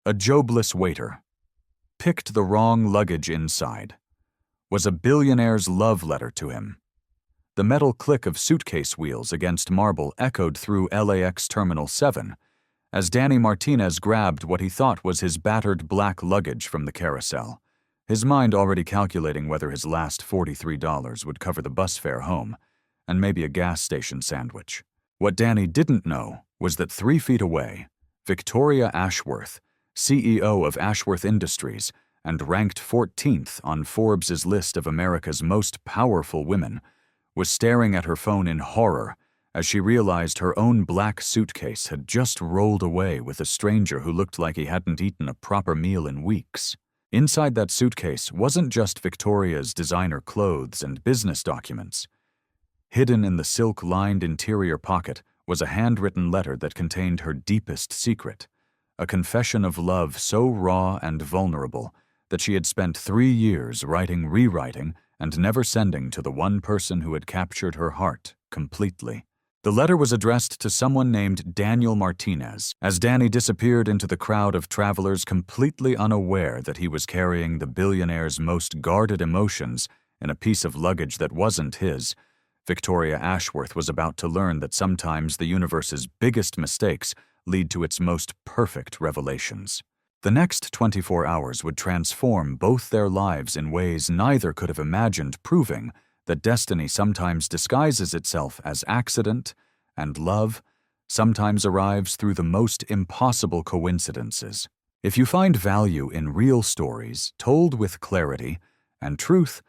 A jobless waiter. Picked the wrong luggage inside. Was a billionaire's love letter to him. The metal click of suitcase wheels against marble echoed through LAX Terminal 7 as Danny Martinez grabbed what he thought was his battered black luggage from the carousel, his mind already calculating whether his last $43 would cover the bus fare home and maybe a gas station sandwich. What Danny didn't know was that 3 feet away, Victoria Ashworth, CEO of Ashworth Industries and ranked 14th on Forbes' list of America's most powerful women, was staring at her phone in horror as she realized her own black suitcase had just rolled away with a stranger who looked like he hadn't eaten a proper meal in weeks. Inside that suitcase wasn't just Victoria's designer clothes and business documents. Hidden in the silk-lined interior pocket was a handwritten letter that contained her deepest secret, a confession of love so raw and vulnerable that she had spent 3 years writing, rewriting, and never sending to the one person who had captured her heart completely. The letter was addressed to someone named Daniel Martinez, as Danny disappeared into the crowd of travelers completely unaware that he was carrying the billionaire's most guarded emotions in a piece of luggage that wasn't his. Victoria Ashworth was about to learn that sometimes the universe's biggest mistakes lead to its most perfect revelations. The next 24 hours would transform both their lives in ways neither could have imagined, proving that destiny sometimes disguises itself as accident, and love sometimes arrives through the most impossible coincidences. If you find value in real stories told with clarity and truth,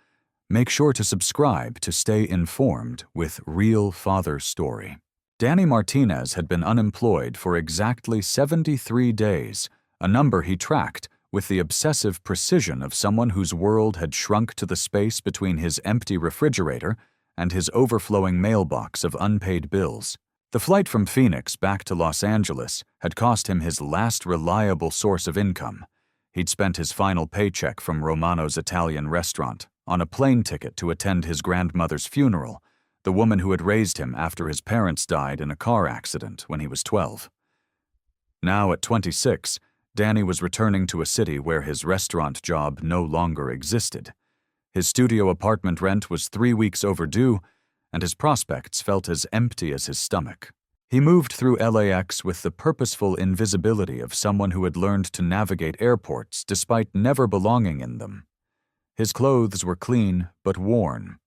make sure to subscribe to stay informed with Real Father Story. Danny Martinez had been unemployed for exactly 73 days, a number he tracked with the obsessive precision of someone whose world had shrunk to the space between his empty refrigerator and his overflowing mailbox of unpaid bills. The flight from Phoenix back to Los Angeles had cost him his last reliable source of income. He'd spent his final paycheck from Romano's Italian restaurant on a plane ticket to attend his grandmother's funeral, the woman who had raised him after his parents died in a car accident when he was 12. Now at 26, Danny was returning to a city where his restaurant job no longer existed. His studio apartment rent was 3 weeks overdue, and his prospects felt as empty as his stomach. He moved through LAX with the purposeful invisibility of someone who had learned to navigate airports despite never belonging in them. His clothes were clean but worn.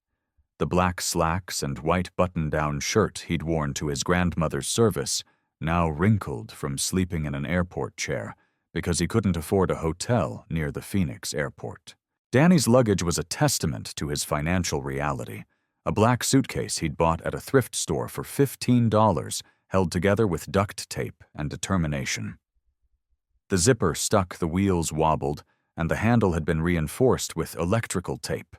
The black slacks and white button-down shirt he'd worn to his grandmother's service, now wrinkled from sleeping in an airport chair, because he couldn't afford a hotel near the Phoenix airport. Danny's luggage was a testament to his financial reality, a black suitcase he'd bought at a thrift store for $15, held together with duct tape and determination. The zipper stuck, the wheels wobbled, and the handle had been reinforced with electrical tape,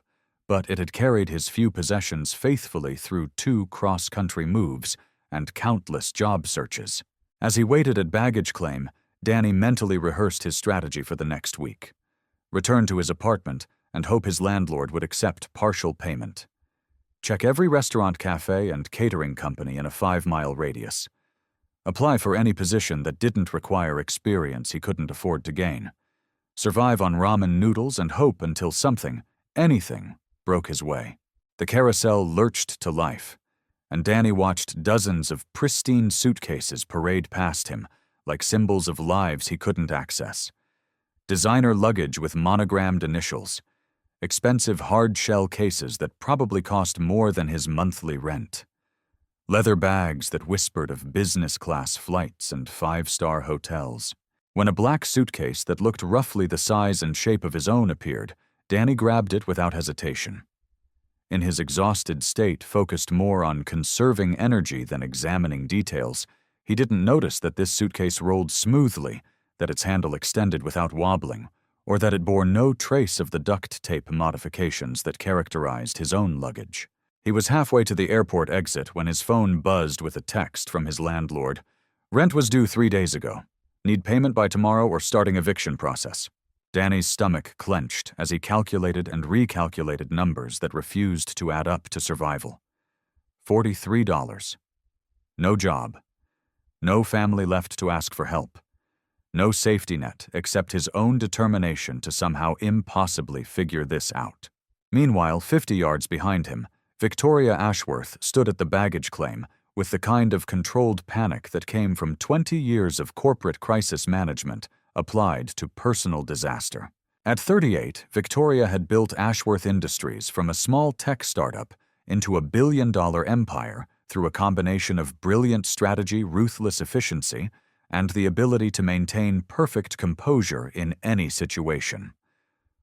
but it had carried his few possessions faithfully through 2 cross-country moves and countless job searches. As he waited at baggage claim, Danny mentally rehearsed his strategy for the next week. Return to his apartment and hope his landlord would accept partial payment. Check every restaurant, cafe, and catering company in a 5-mile radius. Apply for any position that didn't require experience he couldn't afford to gain. Survive on ramen noodles and hope until something, anything, broke his way. The carousel lurched to life, and Danny watched dozens of pristine suitcases parade past him, like symbols of lives he couldn't access. Designer luggage with monogrammed initials. Expensive hard-shell cases that probably cost more than his monthly rent. Leather bags that whispered of business-class flights and 5-star hotels. When a black suitcase that looked roughly the size and shape of his own appeared, Danny grabbed it without hesitation. In his exhausted state, focused more on conserving energy than examining details, he didn't notice that this suitcase rolled smoothly, that its handle extended without wobbling, or that it bore no trace of the duct tape modifications that characterized his own luggage. He was halfway to the airport exit when his phone buzzed with a text from his landlord. Rent was due 3 days ago. Need payment by tomorrow or starting eviction process. Danny's stomach clenched as he calculated and recalculated numbers that refused to add up to survival. $43. No job. No family left to ask for help. No safety net except his own determination to somehow impossibly figure this out. Meanwhile, 50 yards behind him, Victoria Ashworth stood at the baggage claim with the kind of controlled panic that came from 20 years of corporate crisis management applied to personal disaster. At 38, Victoria had built Ashworth Industries from a small tech startup into a billion-dollar empire through a combination of brilliant strategy, ruthless efficiency, and the ability to maintain perfect composure in any situation.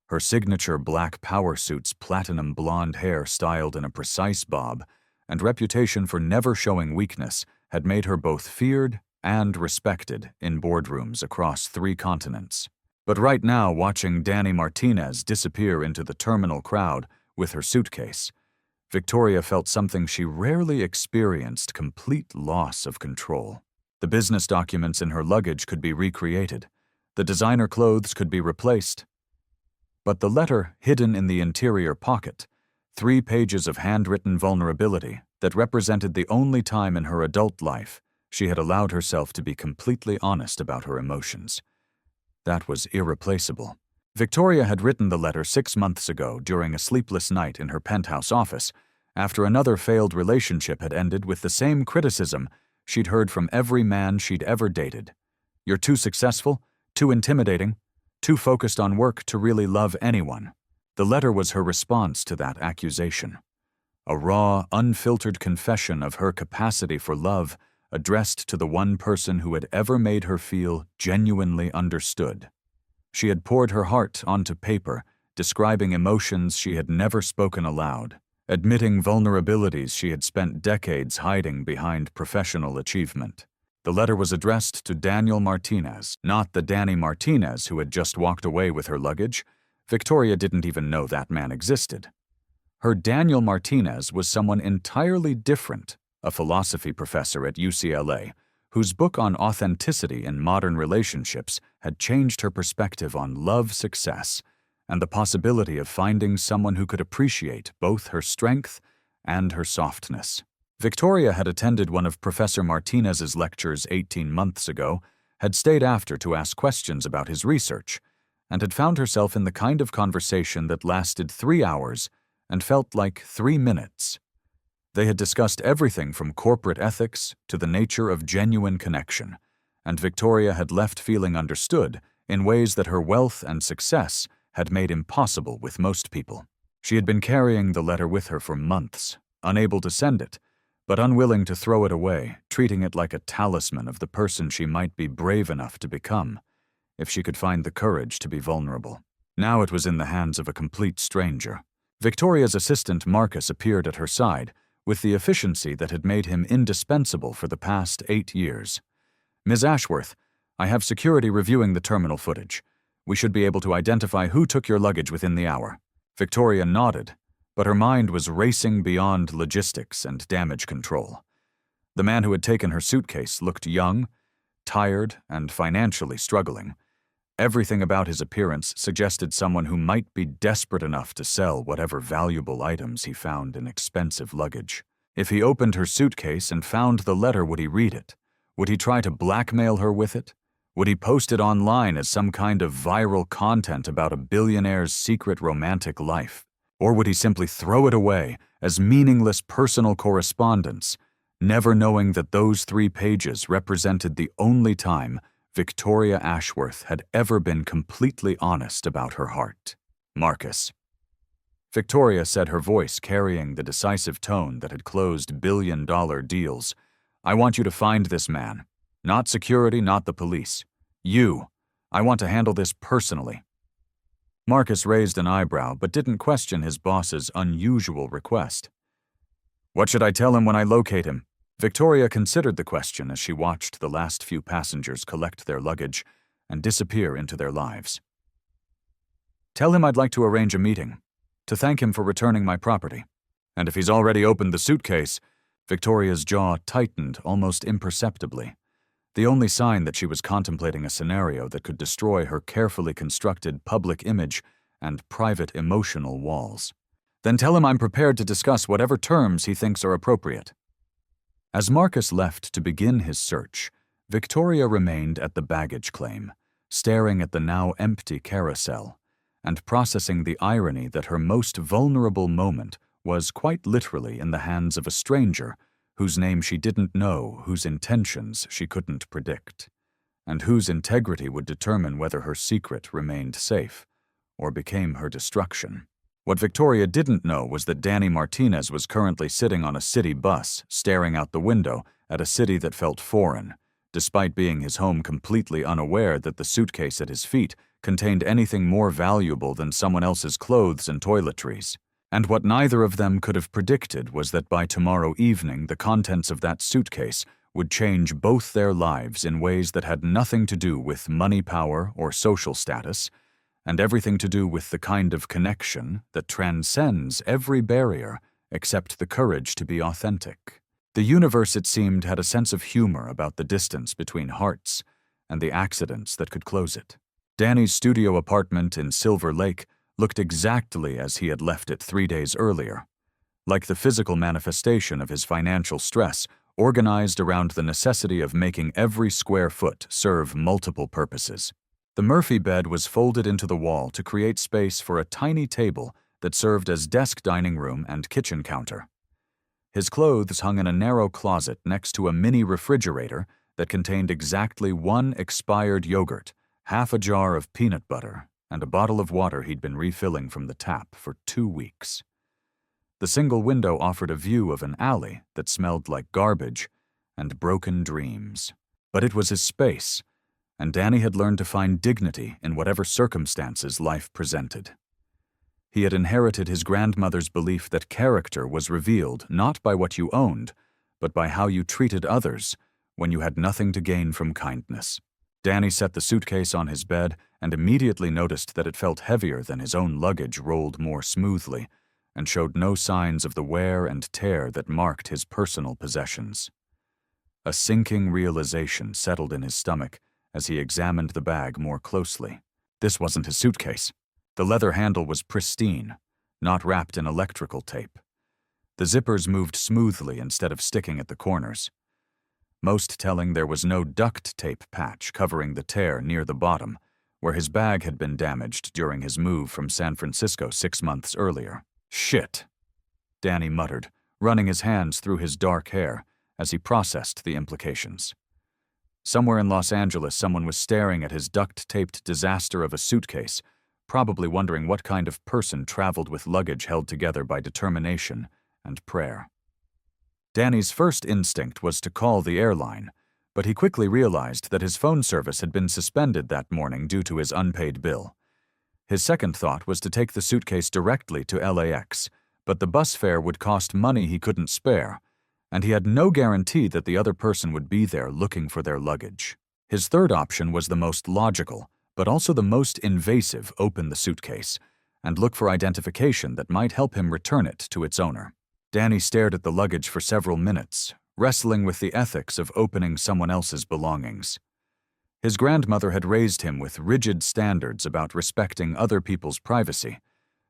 Her signature black power suit's platinum blonde hair styled in a precise bob, and reputation for never showing weakness had made her both feared and respected in boardrooms across 3 continents. But right now, watching Danny Martinez disappear into the terminal crowd with her suitcase, Victoria felt something she rarely experienced: complete loss of control. The business documents in her luggage could be recreated. The designer clothes could be replaced. But the letter hidden in the interior pocket, 3 pages of handwritten vulnerability that represented the only time in her adult life she had allowed herself to be completely honest about her emotions. That was irreplaceable. Victoria had written the letter 6 months ago during a sleepless night in her penthouse office, after another failed relationship had ended with the same criticism she'd heard from every man she'd ever dated. You're too successful, too intimidating, too focused on work to really love anyone. The letter was her response to that accusation. A raw, unfiltered confession of her capacity for love addressed to the one person who had ever made her feel genuinely understood. She had poured her heart onto paper, describing emotions she had never spoken aloud, admitting vulnerabilities she had spent decades hiding behind professional achievement. The letter was addressed to Daniel Martinez, not the Danny Martinez who had just walked away with her luggage. Victoria didn't even know that man existed. Her Daniel Martinez was someone entirely different, a philosophy professor at UCLA, whose book on authenticity in modern relationships had changed her perspective on love, success, and the possibility of finding someone who could appreciate both her strength and her softness. Victoria had attended one of Professor Martinez's lectures 18 months ago, had stayed after to ask questions about his research, and had found herself in the kind of conversation that lasted 3 hours and felt like 3 minutes. They had discussed everything from corporate ethics to the nature of genuine connection, and Victoria had left feeling understood in ways that her wealth and success had made impossible with most people. She had been carrying the letter with her for months, unable to send it, but unwilling to throw it away, treating it like a talisman of the person she might be brave enough to become, if she could find the courage to be vulnerable. Now it was in the hands of a complete stranger. Victoria's assistant Marcus appeared at her side, with the efficiency that had made him indispensable for the past 8 years. Ms. Ashworth, I have security reviewing the terminal footage. We should be able to identify who took your luggage within the hour. Victoria nodded, but her mind was racing beyond logistics and damage control. The man who had taken her suitcase looked young, tired, and financially struggling. Everything about his appearance suggested someone who might be desperate enough to sell whatever valuable items he found in expensive luggage. If he opened her suitcase and found the letter, would he read it? Would he try to blackmail her with it? Would he post it online as some kind of viral content about a billionaire's secret romantic life? Or would he simply throw it away as meaningless personal correspondence, never knowing that those 3 pages represented the only time Victoria Ashworth had ever been completely honest about her heart? Marcus. Victoria said, her voice carrying the decisive tone that had closed billion-dollar deals. I want you to find this man. Not security, not the police. You. I want to handle this personally. Marcus raised an eyebrow but didn't question his boss's unusual request. What should I tell him when I locate him? Victoria considered the question as she watched the last few passengers collect their luggage and disappear into their lives. Tell him I'd like to arrange a meeting, to thank him for returning my property. And if he's already opened the suitcase, Victoria's jaw tightened almost imperceptibly, the only sign that she was contemplating a scenario that could destroy her carefully constructed public image and private emotional walls. Then tell him I'm prepared to discuss whatever terms he thinks are appropriate. As Marcus left to begin his search, Victoria remained at the baggage claim, staring at the now empty carousel, and processing the irony that her most vulnerable moment was quite literally in the hands of a stranger whose name she didn't know, whose intentions she couldn't predict, and whose integrity would determine whether her secret remained safe or became her destruction. What Victoria didn't know was that Danny Martinez was currently sitting on a city bus, staring out the window at a city that felt foreign, despite being his home, completely unaware that the suitcase at his feet contained anything more valuable than someone else's clothes and toiletries. And what neither of them could have predicted was that by tomorrow evening the contents of that suitcase would change both their lives in ways that had nothing to do with money, power, or social status, and everything to do with the kind of connection that transcends every barrier except the courage to be authentic. The universe, it seemed, had a sense of humor about the distance between hearts and the accidents that could close it. Danny's studio apartment in Silver Lake looked exactly as he had left it 3 days earlier, like the physical manifestation of his financial stress, organized around the necessity of making every square foot serve multiple purposes. The Murphy bed was folded into the wall to create space for a tiny table that served as desk, dining room, and kitchen counter. His clothes hung in a narrow closet next to a mini refrigerator that contained exactly 1 expired yogurt, half a jar of peanut butter, and a bottle of water he'd been refilling from the tap for 2 weeks. The single window offered a view of an alley that smelled like garbage and broken dreams. But it was his space, and Danny had learned to find dignity in whatever circumstances life presented. He had inherited his grandmother's belief that character was revealed not by what you owned, but by how you treated others when you had nothing to gain from kindness. Danny set the suitcase on his bed and immediately noticed that it felt heavier than his own luggage rolled more smoothly and showed no signs of the wear and tear that marked his personal possessions. A sinking realization settled in his stomach as he examined the bag more closely. This wasn't his suitcase. The leather handle was pristine, not wrapped in electrical tape. The zippers moved smoothly instead of sticking at the corners. Most telling, there was no duct tape patch covering the tear near the bottom, where his bag had been damaged during his move from San Francisco 6 months earlier. "Shit," Danny muttered, running his hands through his dark hair as he processed the implications. Somewhere in Los Angeles, someone was staring at his duct-taped disaster of a suitcase, probably wondering what kind of person traveled with luggage held together by determination and prayer. Danny's first instinct was to call the airline, but he quickly realized that his phone service had been suspended that morning due to his unpaid bill. His second thought was to take the suitcase directly to LAX, but the bus fare would cost money he couldn't spare, and he had no guarantee that the other person would be there looking for their luggage. His third option was the most logical, but also the most invasive: open the suitcase and look for identification that might help him return it to its owner. Danny stared at the luggage for several minutes, wrestling with the ethics of opening someone else's belongings. His grandmother had raised him with rigid standards about respecting other people's privacy,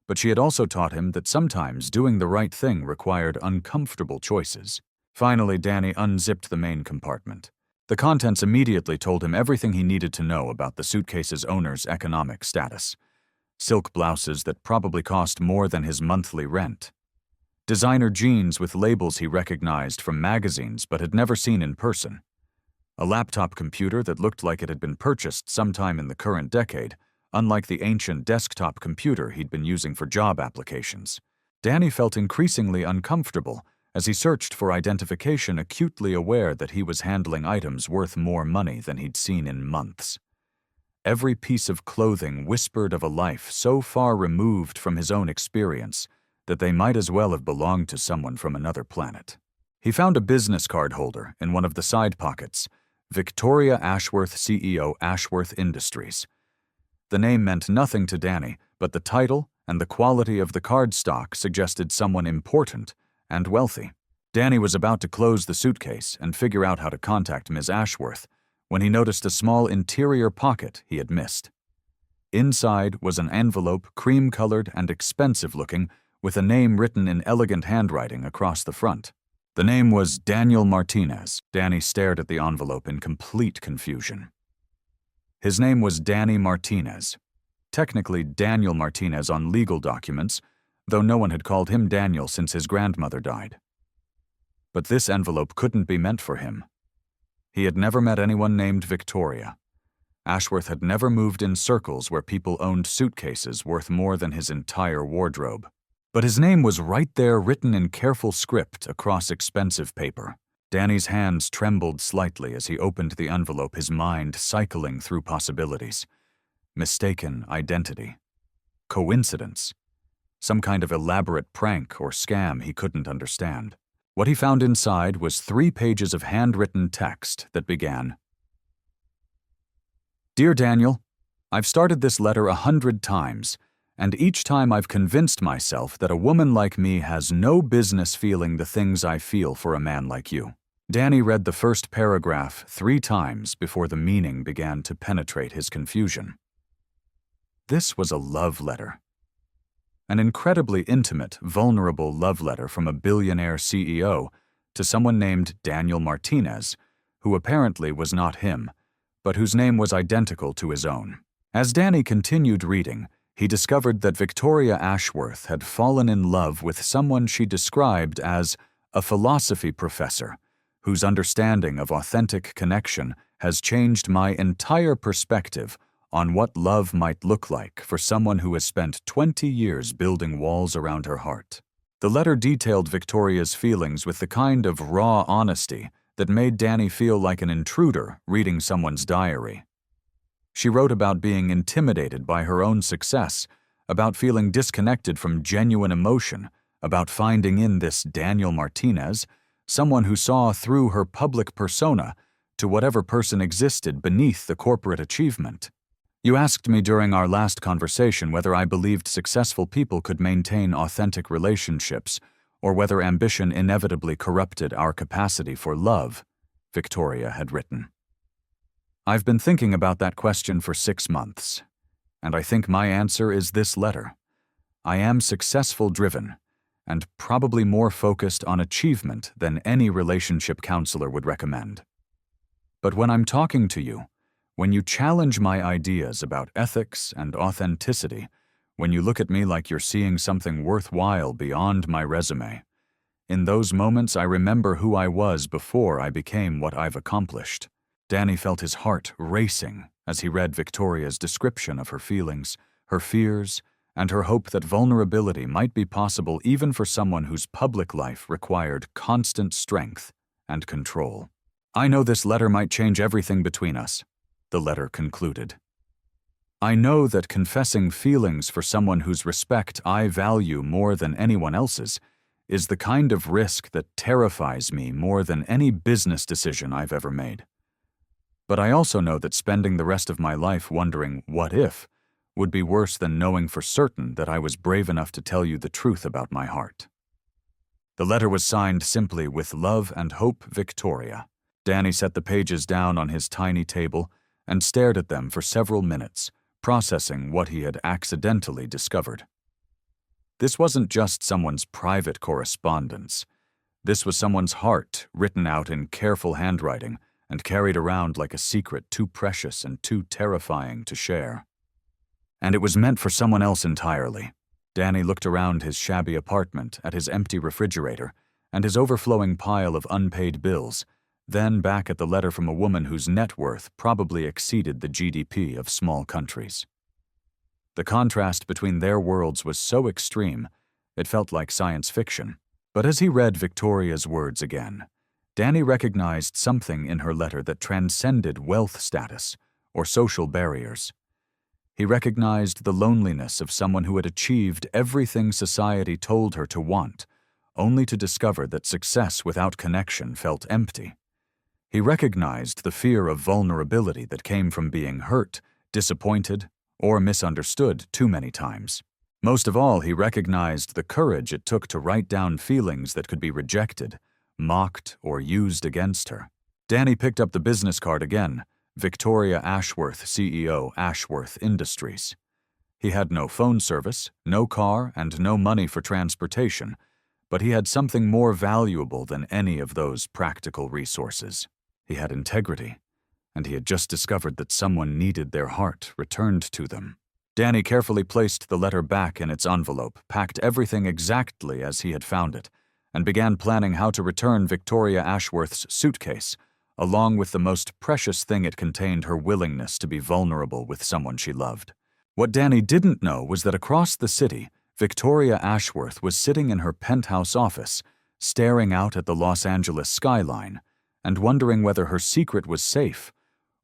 but she had also taught him that sometimes doing the right thing required uncomfortable choices. Finally, Danny unzipped the main compartment. The contents immediately told him everything he needed to know about the suitcase's owner's economic status. Silk blouses that probably cost more than his monthly rent. Designer jeans with labels he recognized from magazines but had never seen in person. A laptop computer that looked like it had been purchased sometime in the current decade, unlike the ancient desktop computer he'd been using for job applications. Danny felt increasingly uncomfortable as he searched for identification, acutely aware that he was handling items worth more money than he'd seen in months. Every piece of clothing whispered of a life so far removed from his own experience that they might as well have belonged to someone from another planet. He found a business card holder in one of the side pockets: Victoria Ashworth, CEO, Ashworth Industries. The name meant nothing to Danny, but the title and the quality of the cardstock suggested someone important and wealthy. Danny was about to close the suitcase and figure out how to contact Ms. Ashworth when he noticed a small interior pocket he had missed. Inside was an envelope, cream-colored and expensive-looking, with a name written in elegant handwriting across the front. The name was Daniel Martinez. Danny stared at the envelope in complete confusion. His name was Danny Martinez. Technically Daniel Martinez on legal documents, though no one had called him Daniel since his grandmother died. But this envelope couldn't be meant for him. He had never met anyone named Victoria. Ashworth had never moved in circles where people owned suitcases worth more than his entire wardrobe. But his name was right there, written in careful script across expensive paper. Danny's hands trembled slightly as he opened the envelope, his mind cycling through possibilities. Mistaken identity. Coincidence. Some kind of elaborate prank or scam he couldn't understand. What he found inside was 3 pages of handwritten text that began, "Dear Daniel, I've started this letter 100 times, and each time I've convinced myself that a woman like me has no business feeling the things I feel for a man like you." Danny read the first paragraph 3 times before the meaning began to penetrate his confusion. This was a love letter. An incredibly intimate, vulnerable love letter from a billionaire CEO to someone named Daniel Martinez, who apparently was not him, but whose name was identical to his own. As Danny continued reading, he discovered that Victoria Ashworth had fallen in love with someone she described as a philosophy professor, whose understanding of authentic connection has changed my entire perspective on what love might look like for someone who has spent 20 years building walls around her heart. The letter detailed Victoria's feelings with the kind of raw honesty that made Danny feel like an intruder reading someone's diary. She wrote about being intimidated by her own success, about feeling disconnected from genuine emotion, about finding in this Daniel Martinez, someone who saw through her public persona to whatever person existed beneath the corporate achievement. "You asked me during our last conversation whether I believed successful people could maintain authentic relationships, or whether ambition inevitably corrupted our capacity for love," Victoria had written. "I've been thinking about that question for 6 months, and I think my answer is this letter. I am successful-driven, and probably more focused on achievement than any relationship counselor would recommend. But when I'm talking to you, when you challenge my ideas about ethics and authenticity, when you look at me like you're seeing something worthwhile beyond my resume, in those moments I remember who I was before I became what I've accomplished." Danny felt his heart racing as he read Victoria's description of her feelings, her fears, and her hope that vulnerability might be possible even for someone whose public life required constant strength and control. "I know this letter might change everything between us," the letter concluded. "I know that confessing feelings for someone whose respect I value more than anyone else's is the kind of risk that terrifies me more than any business decision I've ever made. But I also know that spending the rest of my life wondering what if would be worse than knowing for certain that I was brave enough to tell you the truth about my heart." The letter was signed simply "With love and hope, Victoria." Danny set the pages down on his tiny table and stared at them for several minutes, processing what he had accidentally discovered. This wasn't just someone's private correspondence. This was someone's heart, written out in careful handwriting and carried around like a secret too precious and too terrifying to share. And it was meant for someone else entirely. Danny looked around his shabby apartment at his empty refrigerator and his overflowing pile of unpaid bills, then back at the letter from a woman whose net worth probably exceeded the GDP of small countries. The contrast between their worlds was so extreme, it felt like science fiction. But as he read Victoria's words again, Danny recognized something in her letter that transcended wealth status or social barriers. He recognized the loneliness of someone who had achieved everything society told her to want, only to discover that success without connection felt empty. He recognized the fear of vulnerability that came from being hurt, disappointed, or misunderstood too many times. Most of all, he recognized the courage it took to write down feelings that could be rejected, mocked, or used against her. Danny picked up the business card again, Victoria Ashworth, CEO, Ashworth Industries. He had no phone service, no car, and no money for transportation, But he had something more valuable than any of those practical resources. He had integrity, and he had just discovered that someone needed their heart returned to them. Danny carefully placed the letter back in its envelope, packed everything exactly as he had found it, and began planning how to return Victoria Ashworth's suitcase, along with the most precious thing it contained, her willingness to be vulnerable with someone she loved. What Danny didn't know was that across the city, Victoria Ashworth was sitting in her penthouse office, staring out at the Los Angeles skyline, and wondering whether her secret was safe,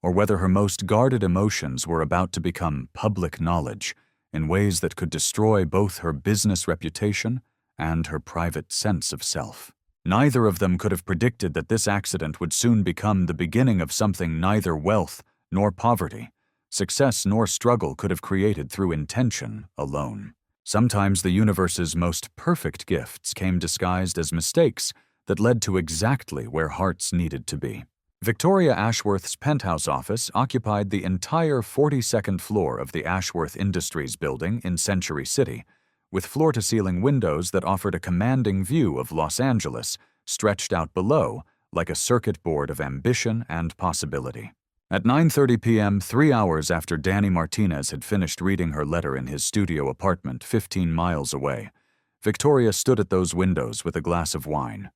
or whether her most guarded emotions were about to become public knowledge in ways that could destroy both her business reputation and her private sense of self. Neither of them could have predicted that this accident would soon become the beginning of something neither wealth nor poverty, success nor struggle could have created through intention alone. Sometimes the universe's most perfect gifts came disguised as mistakes that led to exactly where hearts needed to be. Victoria Ashworth's penthouse office occupied the entire 42nd floor of the Ashworth Industries building in Century City, with floor-to-ceiling windows that offered a commanding view of Los Angeles stretched out below like a circuit board of ambition and possibility. At 9:30 p.m., 3 hours after Danny Martinez had finished reading her letter in his studio apartment 15 miles away, Victoria stood at those windows with a glass of wine.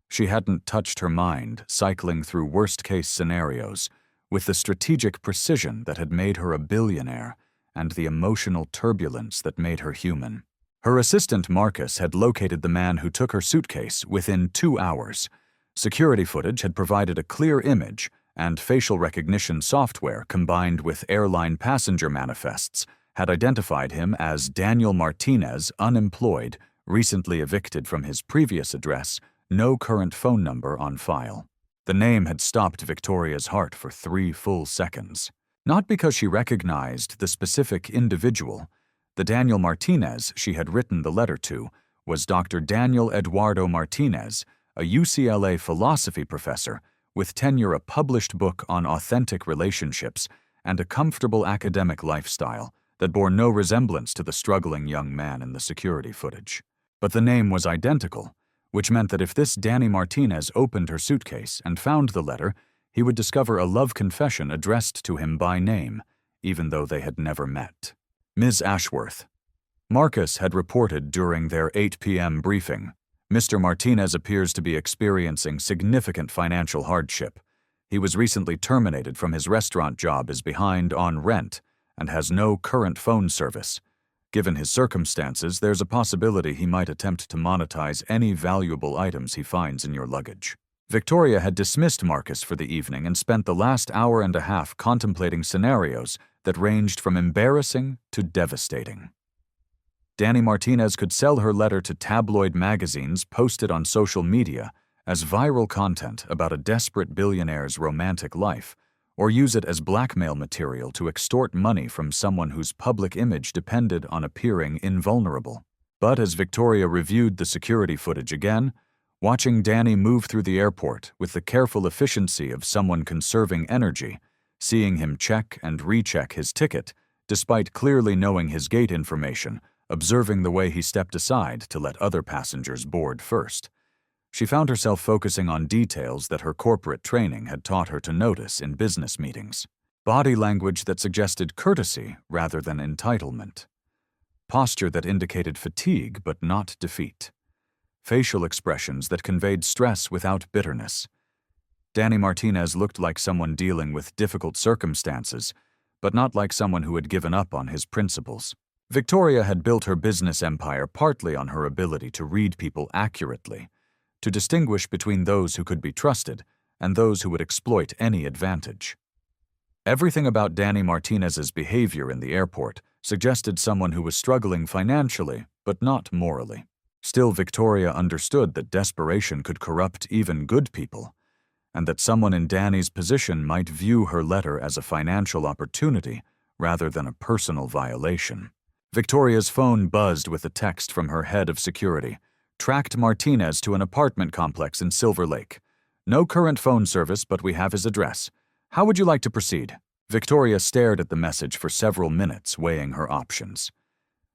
She hadn't touched her mind, cycling through worst-case scenarios, with the strategic precision that had made her a billionaire and the emotional turbulence that made her human. Her assistant Marcus had located the man who took her suitcase within 2 hours. Security footage had provided a clear image, and facial recognition software combined with airline passenger manifests had identified him as Daniel Martinez, unemployed, recently evicted from his previous address, no current phone number on file. The name had stopped Victoria's heart for 3 full seconds. Not because she recognized the specific individual. The Daniel Martinez she had written the letter to was Dr. Daniel Eduardo Martinez, a UCLA philosophy professor with tenure, a published book on authentic relationships, and a comfortable academic lifestyle that bore no resemblance to the struggling young man in the security footage. But the name was identical, which meant that if this Danny Martinez opened her suitcase and found the letter, he would discover a love confession addressed to him by name, even though they had never met. Ms. Ashworth. Marcus had reported during their 8 p.m. briefing. Mr. Martinez appears to be experiencing significant financial hardship. He was recently terminated from his restaurant job, is behind on rent, and has no current phone service. Given his circumstances, there's a possibility he might attempt to monetize any valuable items he finds in your luggage. Victoria had dismissed Marcus for the evening and spent the last hour and a half contemplating scenarios that ranged from embarrassing to devastating. Danny Martinez could sell her letter to tabloid magazines, post it on social media as viral content about a desperate billionaire's romantic life, or use it as blackmail material to extort money from someone whose public image depended on appearing invulnerable. But as Victoria reviewed the security footage again, watching Danny move through the airport with the careful efficiency of someone conserving energy, seeing him check and recheck his ticket, despite clearly knowing his gate information, observing the way he stepped aside to let other passengers board first, she found herself focusing on details that her corporate training had taught her to notice in business meetings. Body language that suggested courtesy rather than entitlement. Posture that indicated fatigue but not defeat. Facial expressions that conveyed stress without bitterness. Danny Martinez looked like someone dealing with difficult circumstances, but not like someone who had given up on his principles. Victoria had built her business empire partly on her ability to read people accurately, to distinguish between those who could be trusted and those who would exploit any advantage. Everything about Danny Martinez's behavior in the airport suggested someone who was struggling financially, but not morally. Still, Victoria understood that desperation could corrupt even good people, and that someone in Danny's position might view her letter as a financial opportunity rather than a personal violation. Victoria's phone buzzed with a text from her head of security. Tracked Martinez to an apartment complex in Silver Lake. No current phone service, but we have his address. How would you like to proceed? Victoria stared at the message for several minutes, weighing her options.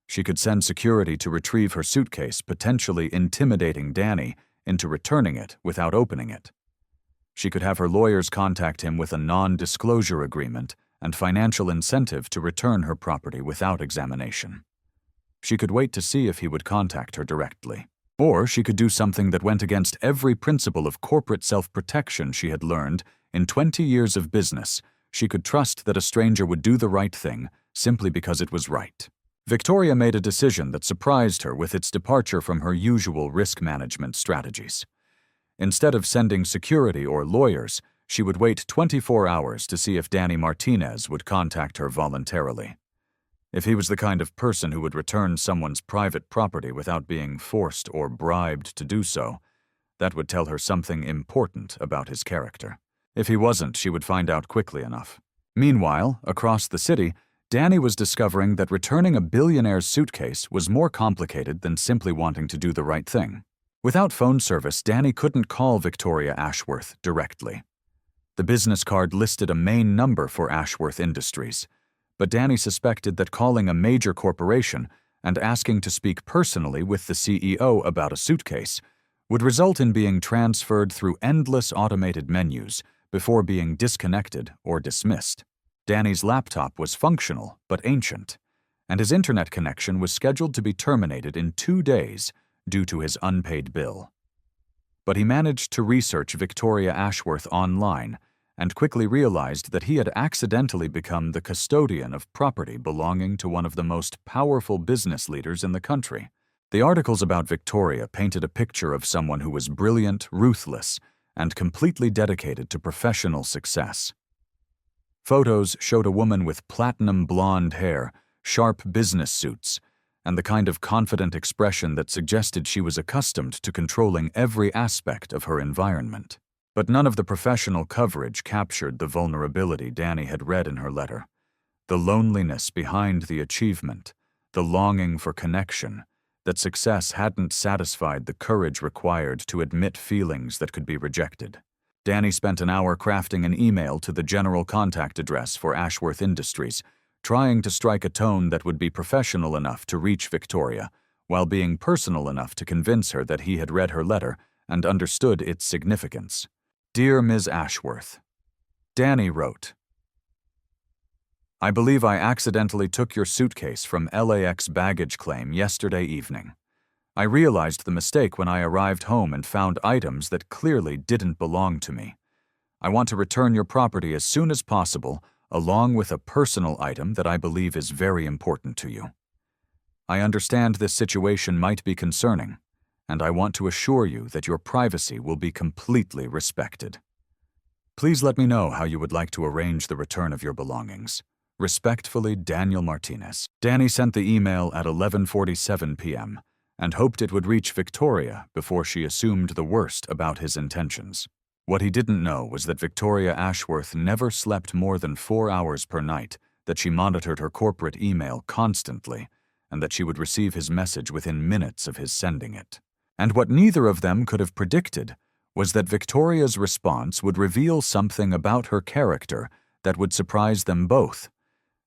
She could send security to retrieve her suitcase, potentially intimidating Danny into returning it without opening it. She could have her lawyers contact him with a non-disclosure agreement and financial incentive to return her property without examination. She could wait to see if he would contact her directly. Or she could do something that went against every principle of corporate self-protection she had learned in 20 years of business. She could trust that a stranger would do the right thing simply because it was right. Victoria made a decision that surprised her with its departure from her usual risk management strategies. Instead of sending security or lawyers, she would wait 24 hours to see if Danny Martinez would contact her voluntarily. If he was the kind of person who would return someone's private property without being forced or bribed to do so, that would tell her something important about his character. If he wasn't, she would find out quickly enough. Meanwhile, across the city, Danny was discovering that returning a billionaire's suitcase was more complicated than simply wanting to do the right thing. Without phone service, Danny couldn't call Victoria Ashworth directly. The business card listed a main number for Ashworth Industries, but Danny suspected that calling a major corporation and asking to speak personally with the CEO about a suitcase would result in being transferred through endless automated menus before being disconnected or dismissed. Danny's laptop was functional but ancient, and his internet connection was scheduled to be terminated in 2 days due to his unpaid bill. But he managed to research Victoria Ashworth online and quickly realized that he had accidentally become the custodian of property belonging to one of the most powerful business leaders in the country. The articles about Victoria painted a picture of someone who was brilliant, ruthless, and completely dedicated to professional success. Photos showed a woman with platinum blonde hair, sharp business suits, and the kind of confident expression that suggested she was accustomed to controlling every aspect of her environment. But none of the professional coverage captured the vulnerability Danny had read in her letter. The loneliness behind the achievement, the longing for connection, that success hadn't satisfied the courage required to admit feelings that could be rejected. Danny spent an hour crafting an email to the general contact address for Ashworth Industries, trying to strike a tone that would be professional enough to reach Victoria, while being personal enough to convince her that he had read her letter and understood its significance. Dear Ms. Ashworth, Danny wrote, I believe I accidentally took your suitcase from LAX baggage claim yesterday evening. I realized the mistake when I arrived home and found items that clearly didn't belong to me. I want to return your property as soon as possible, along with a personal item that I believe is very important to you. I understand this situation might be concerning, and I want to assure you that your privacy will be completely respected. Please let me know how you would like to arrange the return of your belongings. Respectfully, Daniel Martinez. Danny sent the email at 11:47 p.m. and hoped it would reach Victoria before she assumed the worst about his intentions. What he didn't know was that Victoria Ashworth never slept more than 4 hours per night, that she monitored her corporate email constantly, and that she would receive his message within minutes of his sending it. And what neither of them could have predicted was that Victoria's response would reveal something about her character that would surprise them both,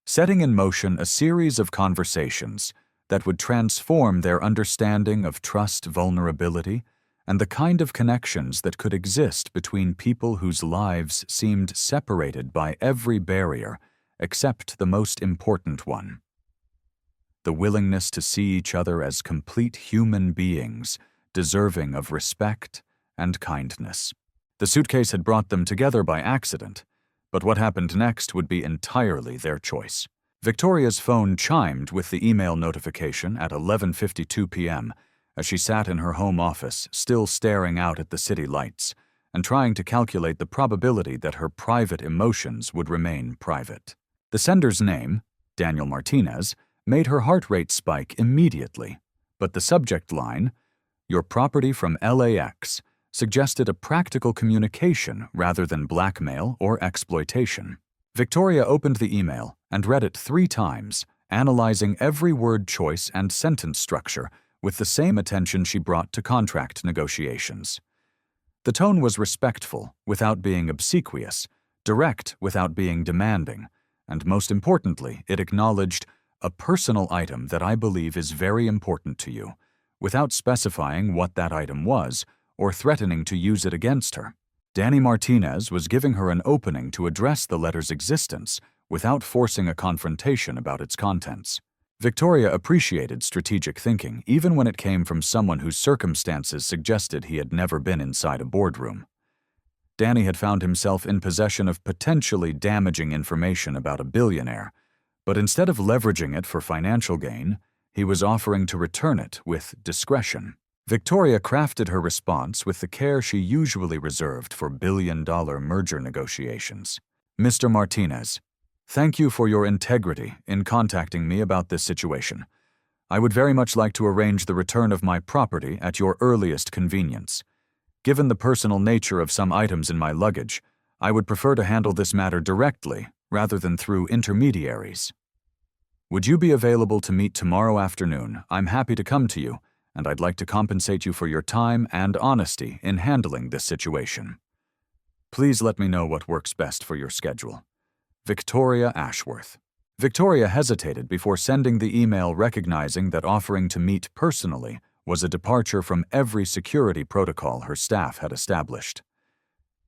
setting in motion a series of conversations that would transform their understanding of trust, vulnerability, and the kind of connections that could exist between people whose lives seemed separated by every barrier except the most important one: the willingness to see each other as complete human beings, deserving of respect and kindness. The suitcase had brought them together by accident, but what happened next would be entirely their choice. Victoria's phone chimed with the email notification at 11:52 p.m. as she sat in her home office, still staring out at the city lights and trying to calculate the probability that her private emotions would remain private. The sender's name, Daniel Martinez, made her heart rate spike immediately, but the subject line, "Your property from LAX," suggested a practical communication rather than blackmail or exploitation. Victoria opened the email and read it 3 times, analyzing every word choice and sentence structure with the same attention she brought to contract negotiations. The tone was respectful without being obsequious, direct without being demanding, and most importantly, it acknowledged a personal item that I believe is very important to you, without specifying what that item was or threatening to use it against her. Danny Martinez was giving her an opening to address the letter's existence without forcing a confrontation about its contents. Victoria appreciated strategic thinking, even when it came from someone whose circumstances suggested he had never been inside a boardroom. Danny had found himself in possession of potentially damaging information about a billionaire, but instead of leveraging it for financial gain, he was offering to return it with discretion. Victoria crafted her response with the care she usually reserved for billion-dollar merger negotiations. Mr. Martinez, thank you for your integrity in contacting me about this situation. I would very much like to arrange the return of my property at your earliest convenience. Given the personal nature of some items in my luggage, I would prefer to handle this matter directly rather than through intermediaries. Would you be available to meet tomorrow afternoon? I'm happy to come to you, and I'd like to compensate you for your time and honesty in handling this situation. Please let me know what works best for your schedule. Victoria Ashworth. Victoria hesitated before sending the email, recognizing that offering to meet personally was a departure from every security protocol her staff had established.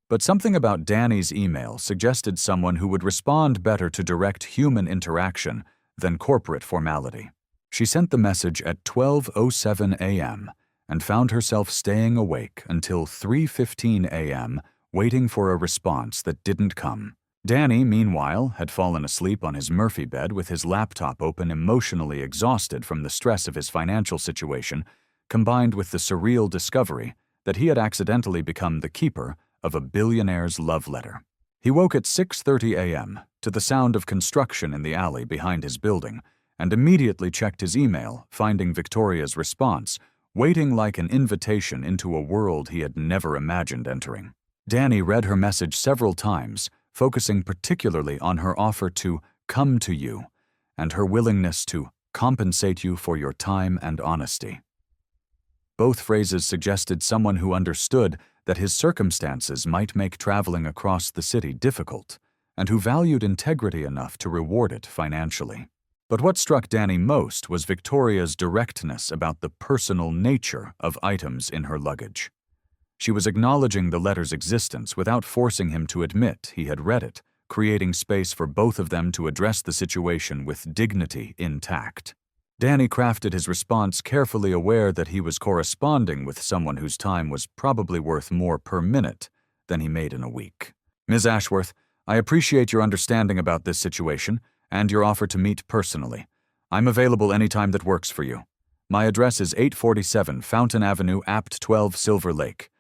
But something about Danny's email suggested someone who would respond better to direct human interaction than corporate formality. She sent the message at 12:07 a.m. and found herself staying awake until 3:15 a.m., waiting for a response that didn't come. Danny, meanwhile, had fallen asleep on his Murphy bed with his laptop open, emotionally exhausted from the stress of his financial situation, combined with the surreal discovery that he had accidentally become the keeper of a billionaire's love letter. He woke at 6:30 a.m. to the sound of construction in the alley behind his building and immediately checked his email, finding Victoria's response, waiting like an invitation into a world he had never imagined entering. Danny read her message several times, focusing particularly on her offer to come to you and her willingness to compensate you for your time and honesty. Both phrases suggested someone who understood that his circumstances might make traveling across the city difficult, and who valued integrity enough to reward it financially. But what struck Danny most was Victoria's directness about the personal nature of items in her luggage. She was acknowledging the letter's existence without forcing him to admit he had read it, creating space for both of them to address the situation with dignity intact. Danny crafted his response carefully, aware that he was corresponding with someone whose time was probably worth more per minute than he made in a week. Ms. Ashworth, I appreciate your understanding about this situation and your offer to meet personally. I'm available anytime that works for you. My address is 847 Fountain Avenue, Apt 12, Silver Lake.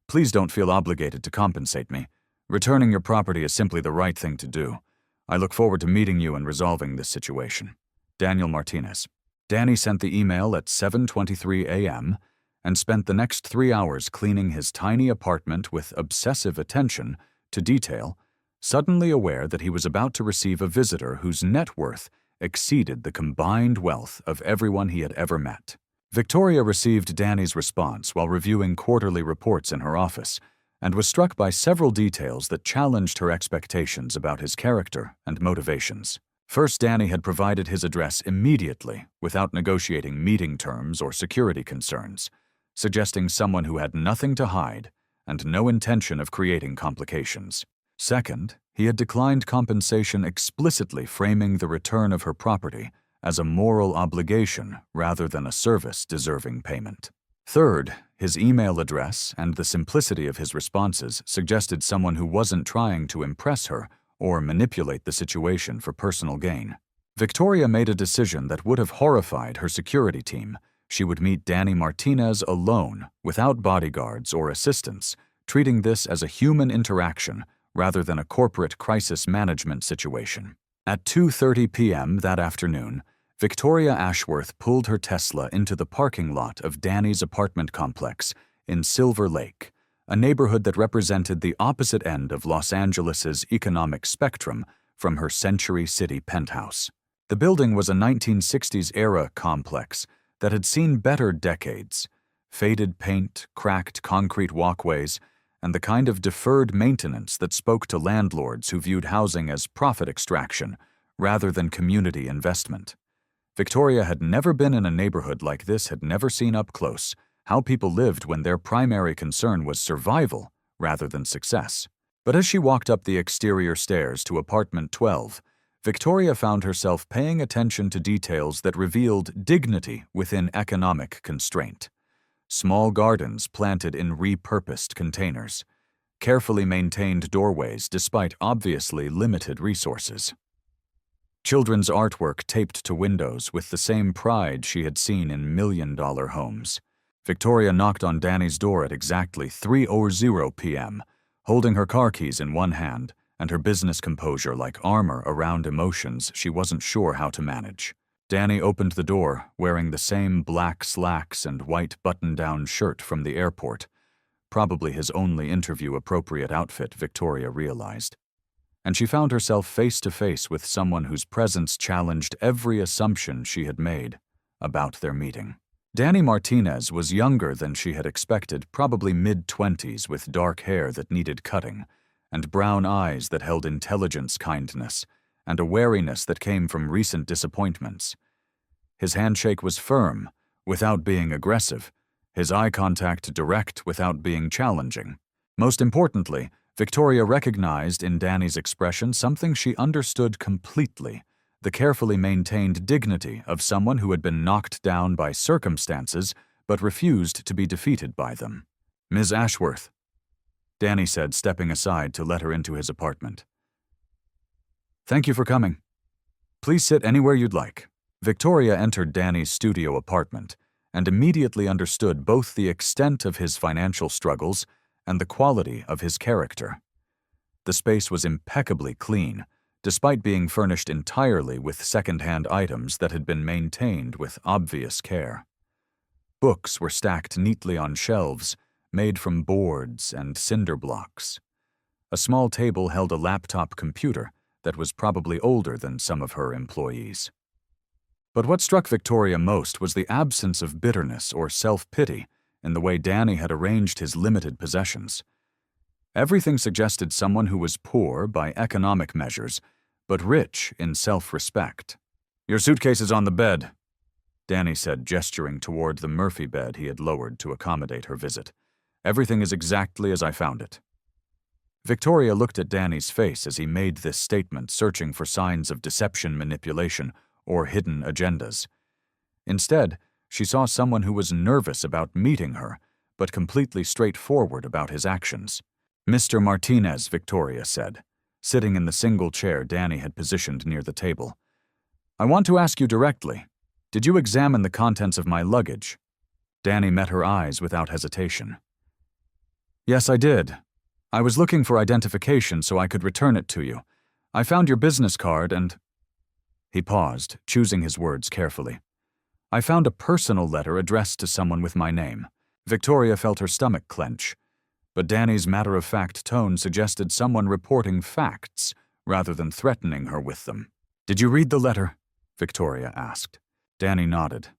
Please don't feel obligated to compensate me. Returning your property is simply the right thing to do. I look forward to meeting you and resolving this situation. Daniel Martinez. Danny sent the email at 7:23 a.m. and spent the next 3 hours cleaning his tiny apartment with obsessive attention to detail, suddenly aware that he was about to receive a visitor whose net worth exceeded the combined wealth of everyone he had ever met. Victoria received Danny's response while reviewing quarterly reports in her office, and was struck by several details that challenged her expectations about his character and motivations. First, Danny had provided his address immediately, without negotiating meeting terms or security concerns, suggesting someone who had nothing to hide and no intention of creating complications. Second, he had declined compensation, explicitly framing the return of her property as a moral obligation rather than a service deserving payment. Third, his email address and the simplicity of his responses suggested someone who wasn't trying to impress her or manipulate the situation for personal gain. Victoria made a decision that would have horrified her security team. She would meet Danny Martinez alone, without bodyguards or assistants, treating this as a human interaction rather than a corporate crisis management situation. At 2:30 p.m. that afternoon, Victoria Ashworth pulled her Tesla into the parking lot of Danny's apartment complex in Silver Lake, a neighborhood that represented the opposite end of Los Angeles's economic spectrum from her Century City penthouse. The building was a 1960s-era complex that had seen better decades: faded paint, cracked concrete walkways, and the kind of deferred maintenance that spoke to landlords who viewed housing as profit extraction rather than community investment. Victoria had never been in a neighborhood like this, had never seen up close how people lived when their primary concern was survival rather than success. But as she walked up the exterior stairs to apartment 12, Victoria found herself paying attention to details that revealed dignity within economic constraint. Small gardens planted in repurposed containers, carefully maintained doorways despite obviously limited resources. Children's artwork taped to windows with the same pride she had seen in million-dollar homes. Victoria knocked on Danny's door at exactly 3:00 p.m., holding her car keys in one hand and her business composure like armor around emotions she wasn't sure how to manage. Danny opened the door, wearing the same black slacks and white button-down shirt from the airport, probably his only interview-appropriate outfit, Victoria realized. And she found herself face-to-face with someone whose presence challenged every assumption she had made about their meeting. Danny Martinez was younger than she had expected, probably mid-20s, with dark hair that needed cutting, and brown eyes that held intelligence, kindness, and a wariness that came from recent disappointments. His handshake was firm, without being aggressive, his eye contact direct without being challenging. Most importantly, Victoria recognized in Danny's expression something she understood completely: the carefully maintained dignity of someone who had been knocked down by circumstances but refused to be defeated by them. "Ms. Ashworth," Danny said, stepping aside to let her into his apartment. "Thank you for coming. Please sit anywhere you'd like." Victoria entered Danny's studio apartment and immediately understood both the extent of his financial struggles and the quality of his character. The space was impeccably clean, despite being furnished entirely with second-hand items that had been maintained with obvious care. Books were stacked neatly on shelves made from boards and cinder blocks. A small table held a laptop computer that was probably older than some of her employees. But what struck Victoria most was the absence of bitterness or self-pity in the way Danny had arranged his limited possessions. Everything suggested someone who was poor by economic measures, but rich in self-respect. "Your suitcase is on the bed," Danny said, gesturing toward the Murphy bed he had lowered to accommodate her visit. "Everything is exactly as I found it." Victoria looked at Danny's face as he made this statement, searching for signs of deception, manipulation, or hidden agendas. Instead, she saw someone who was nervous about meeting her, but completely straightforward about his actions. "Mr. Martinez," Victoria said, sitting in the single chair Danny had positioned near the table. "I want to ask you directly, did you examine the contents of my luggage?" Danny met her eyes without hesitation. "Yes, I did. I was looking for identification so I could return it to you. I found your business card and—" He paused, choosing his words carefully. "I found a personal letter addressed to someone with my name." Victoria felt her stomach clench, but Danny's matter-of-fact tone suggested someone reporting facts rather than threatening her with them. "Did you read the letter?" Victoria asked. Danny nodded.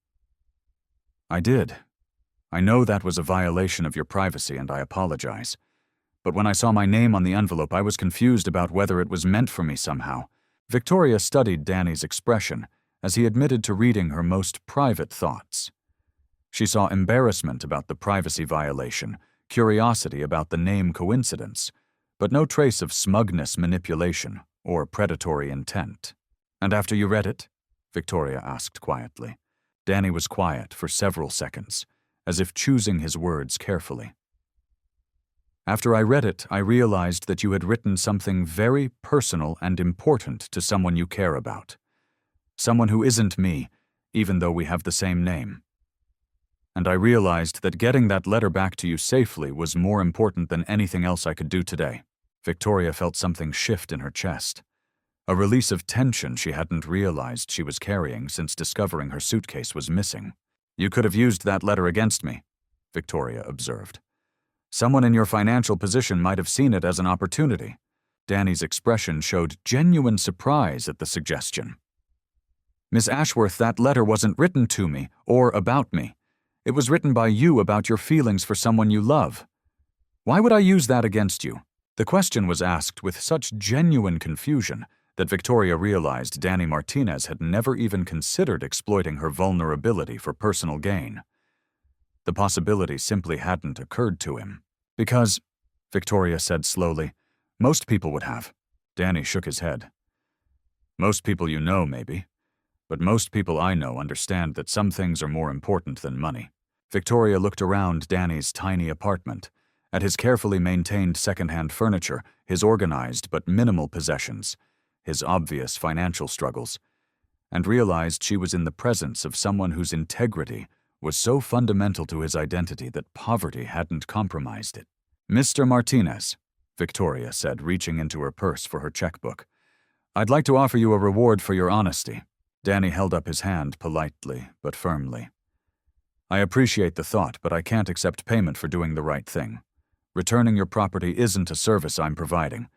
"I did. I know that was a violation of your privacy, and I apologize. But when I saw my name on the envelope, I was confused about whether it was meant for me somehow." Victoria studied Danny's expression as he admitted to reading her most private thoughts. She saw embarrassment about the privacy violation, curiosity about the name coincidence, but no trace of smugness, manipulation, or predatory intent. "And after you read it?" Victoria asked quietly. Danny was quiet for several seconds, as if choosing his words carefully. "After I read it, I realized that you had written something very personal and important to someone you care about. Someone who isn't me, even though we have the same name. And I realized that getting that letter back to you safely was more important than anything else I could do today." Victoria felt something shift in her chest, a release of tension she hadn't realized she was carrying since discovering her suitcase was missing. "You could have used that letter against me," Victoria observed. "Someone in your financial position might have seen it as an opportunity." Danny's expression showed genuine surprise at the suggestion. "Miss Ashworth, that letter wasn't written to me or about me. It was written by you about your feelings for someone you love. Why would I use that against you?" The question was asked with such genuine confusion that Victoria realized Danny Martinez had never even considered exploiting her vulnerability for personal gain. The possibility simply hadn't occurred to him. Because, Victoria said slowly, most people would have. Danny shook his head. Most people you know, maybe. But most people I know understand that some things are more important than money. Victoria looked around Danny's tiny apartment, at his carefully maintained second-hand furniture, his organized but minimal possessions, his obvious financial struggles, and realized she was in the presence of someone whose integrity was so fundamental to his identity that poverty hadn't compromised it. "Mr. Martinez," Victoria said, reaching into her purse for her checkbook, "I'd like to offer you a reward for your honesty." Danny held up his hand politely but firmly. "I appreciate the thought, but I can't accept payment for doing the right thing. Returning your property isn't a service I'm providing.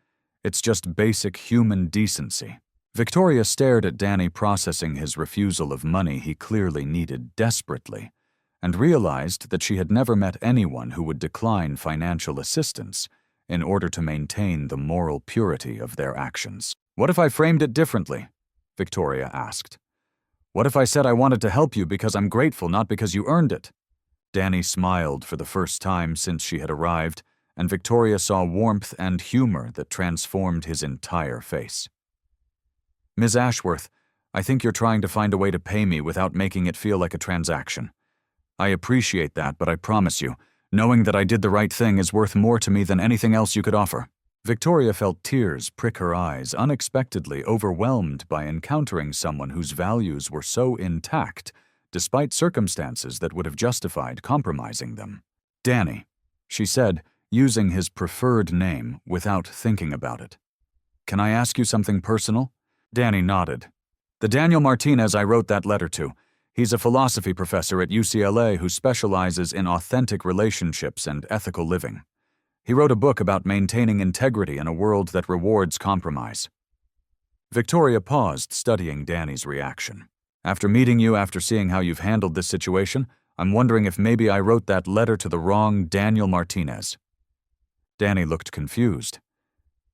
It's just basic human decency." Victoria stared at Danny processing his refusal of money he clearly needed desperately, and realized that she had never met anyone who would decline financial assistance in order to maintain the moral purity of their actions. "What if I framed it differently?" Victoria asked. "What if I said I wanted to help you because I'm grateful, not because you earned it?" Danny smiled for the first time since she had arrived, and Victoria saw warmth and humor that transformed his entire face. "Ms. Ashworth, I think you're trying to find a way to pay me without making it feel like a transaction. I appreciate that, but I promise you, knowing that I did the right thing is worth more to me than anything else you could offer." Victoria felt tears prick her eyes, unexpectedly overwhelmed by encountering someone whose values were so intact, despite circumstances that would have justified compromising them. "Danny," she said, using his preferred name without thinking about it. "Can I ask you something personal?" Danny nodded. "The Daniel Martinez I wrote that letter to. He's a philosophy professor at UCLA who specializes in authentic relationships and ethical living. He wrote a book about maintaining integrity in a world that rewards compromise." Victoria paused, studying Danny's reaction. "After meeting you, after seeing how you've handled this situation, I'm wondering if maybe I wrote that letter to the wrong Daniel Martinez." Danny looked confused.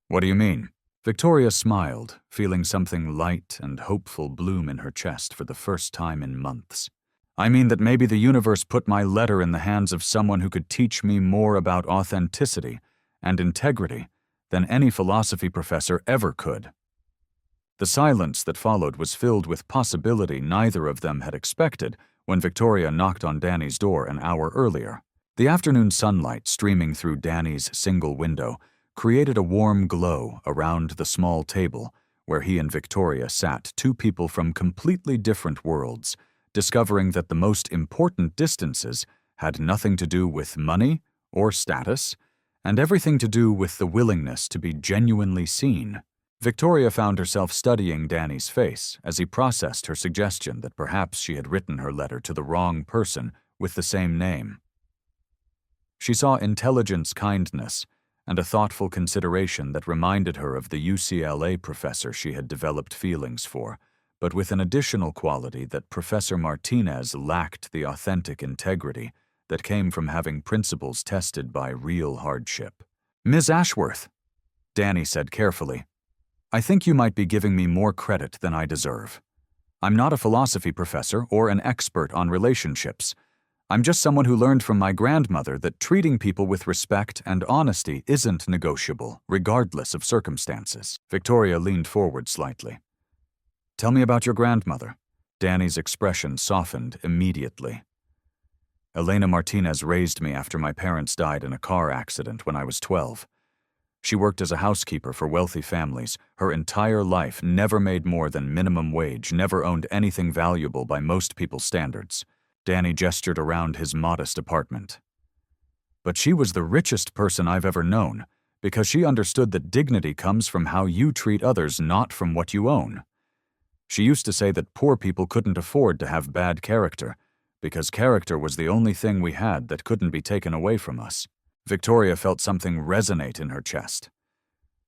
"What do you mean?" Victoria smiled, feeling something light and hopeful bloom in her chest for the first time in months. "I mean that maybe the universe put my letter in the hands of someone who could teach me more about authenticity and integrity than any philosophy professor ever could." The silence that followed was filled with possibility neither of them had expected when Victoria knocked on Danny's door an hour earlier. The afternoon sunlight streaming through Danny's single window created a warm glow around the small table where he and Victoria sat, two people from completely different worlds, discovering that the most important distances had nothing to do with money or status, and everything to do with the willingness to be genuinely seen. Victoria found herself studying Danny's face as he processed her suggestion that perhaps she had written her letter to the wrong person with the same name. She saw intelligence, kindness, and a thoughtful consideration that reminded her of the UCLA professor she had developed feelings for, but with an additional quality that Professor Martinez lacked the authentic integrity that came from having principles tested by real hardship. "Ms. Ashworth," Danny said carefully, "I think you might be giving me more credit than I deserve. I'm not a philosophy professor or an expert on relationships. I'm just someone who learned from my grandmother that treating people with respect and honesty isn't negotiable, regardless of circumstances." Victoria leaned forward slightly. "Tell me about your grandmother." Danny's expression softened immediately. "Elena Martinez raised me after my parents died in a car accident when I was 12. She worked as a housekeeper for wealthy families. Her entire life, never made more than minimum wage, never owned anything valuable by most people's standards." Danny gestured around his modest apartment. "But she was the richest person I've ever known, because she understood that dignity comes from how you treat others, not from what you own. She used to say that poor people couldn't afford to have bad character, because character was the only thing we had that couldn't be taken away from us." Victoria felt something resonate in her chest.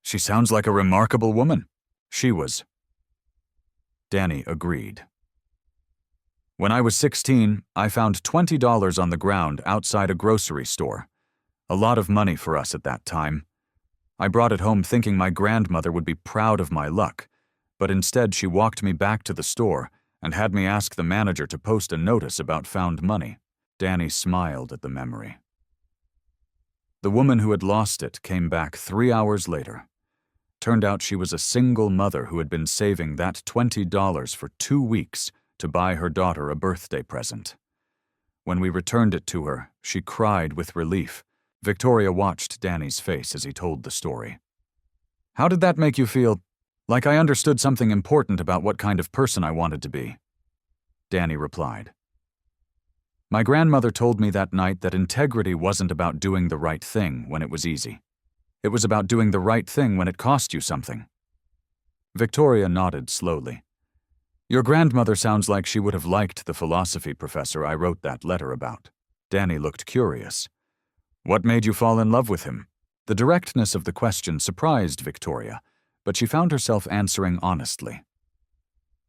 "She sounds like a remarkable woman." She was. Danny agreed. "When I was 16, I found $20 on the ground outside a grocery store. A lot of money for us at that time. I brought it home thinking my grandmother would be proud of my luck, But instead she walked me back to the store and had me ask the manager to post a notice about found money. Danny smiled at the memory. The woman who had lost it came back 3 hours later. Turned out she was a single mother who had been saving that $20 for 2 weeks to buy her daughter a birthday present. When we returned it to her, she cried with relief. Victoria watched Danny's face as he told the story. "How did that make you feel? Like I understood something important about what kind of person I wanted to be?" Danny replied, "My grandmother told me that night that integrity wasn't about doing the right thing when it was easy. It was about doing the right thing when it cost you something." Victoria nodded slowly. "Your grandmother sounds like she would have liked the philosophy professor I wrote that letter about." Danny looked curious. "What made you fall in love with him?" The directness of the question surprised Victoria, but she found herself answering honestly.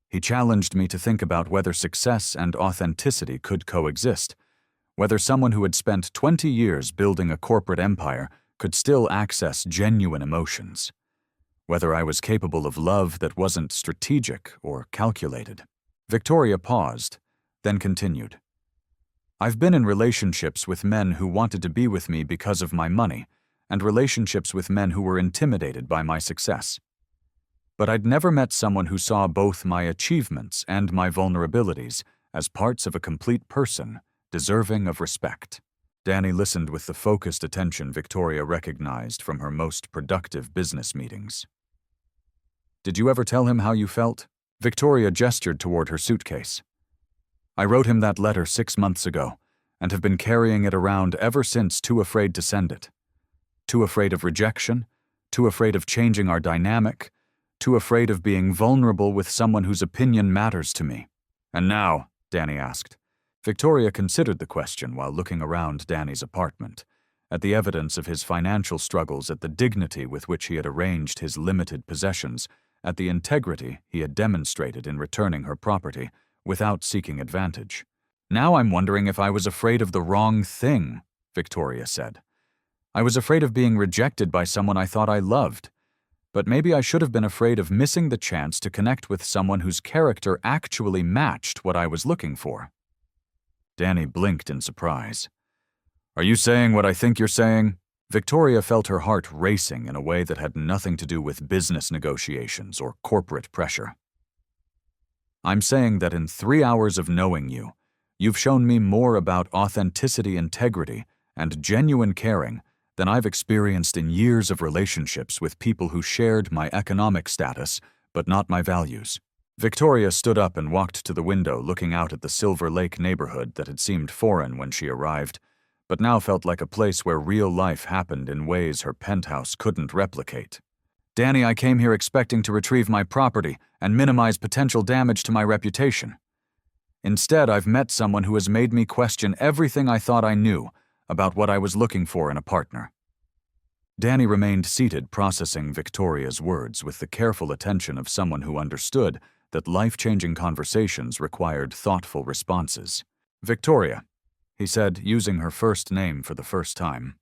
"He challenged me to think about whether success and authenticity could coexist, whether someone who had spent 20 years building a corporate empire could still access genuine emotions, whether I was capable of love that wasn't strategic or calculated." Victoria paused, then continued. "I've been in relationships with men who wanted to be with me because of my money, and relationships with men who were intimidated by my success. But I'd never met someone who saw both my achievements and my vulnerabilities as parts of a complete person, deserving of respect." Danny listened with the focused attention Victoria recognized from her most productive business meetings. "Did you ever tell him how you felt?" Victoria gestured toward her suitcase. "I wrote him that letter 6 months ago, and have been carrying it around ever since, too afraid to send it. Too afraid of rejection, too afraid of changing our dynamic, too afraid of being vulnerable with someone whose opinion matters to me." "And now?" Danny asked. Victoria considered the question while looking around Danny's apartment, at the evidence of his financial struggles, at the dignity with which he had arranged his limited possessions, at the integrity he had demonstrated in returning her property without seeking advantage. "Now I'm wondering if I was afraid of the wrong thing," Victoria said. "I was afraid of being rejected by someone I thought I loved. But maybe I should have been afraid of missing the chance to connect with someone whose character actually matched what I was looking for." Danny blinked in surprise. "Are you saying what I think you're saying?" Victoria felt her heart racing in a way that had nothing to do with business negotiations or corporate pressure. "I'm saying that in 3 hours of knowing you, you've shown me more about authenticity, integrity, and genuine caring than I've experienced in years of relationships with people who shared my economic status but not my values." Victoria stood up and walked to the window, looking out at the Silver Lake neighborhood that had seemed foreign when she arrived, but now felt like a place where real life happened in ways her penthouse couldn't replicate. "Danny, I came here expecting to retrieve my property and minimize potential damage to my reputation. Instead, I've met someone who has made me question everything I thought I knew about what I was looking for in a partner." Danny remained seated, processing Victoria's words with the careful attention of someone who understood that life-changing conversations required thoughtful responses. "Victoria," he said, using her first name for the first time,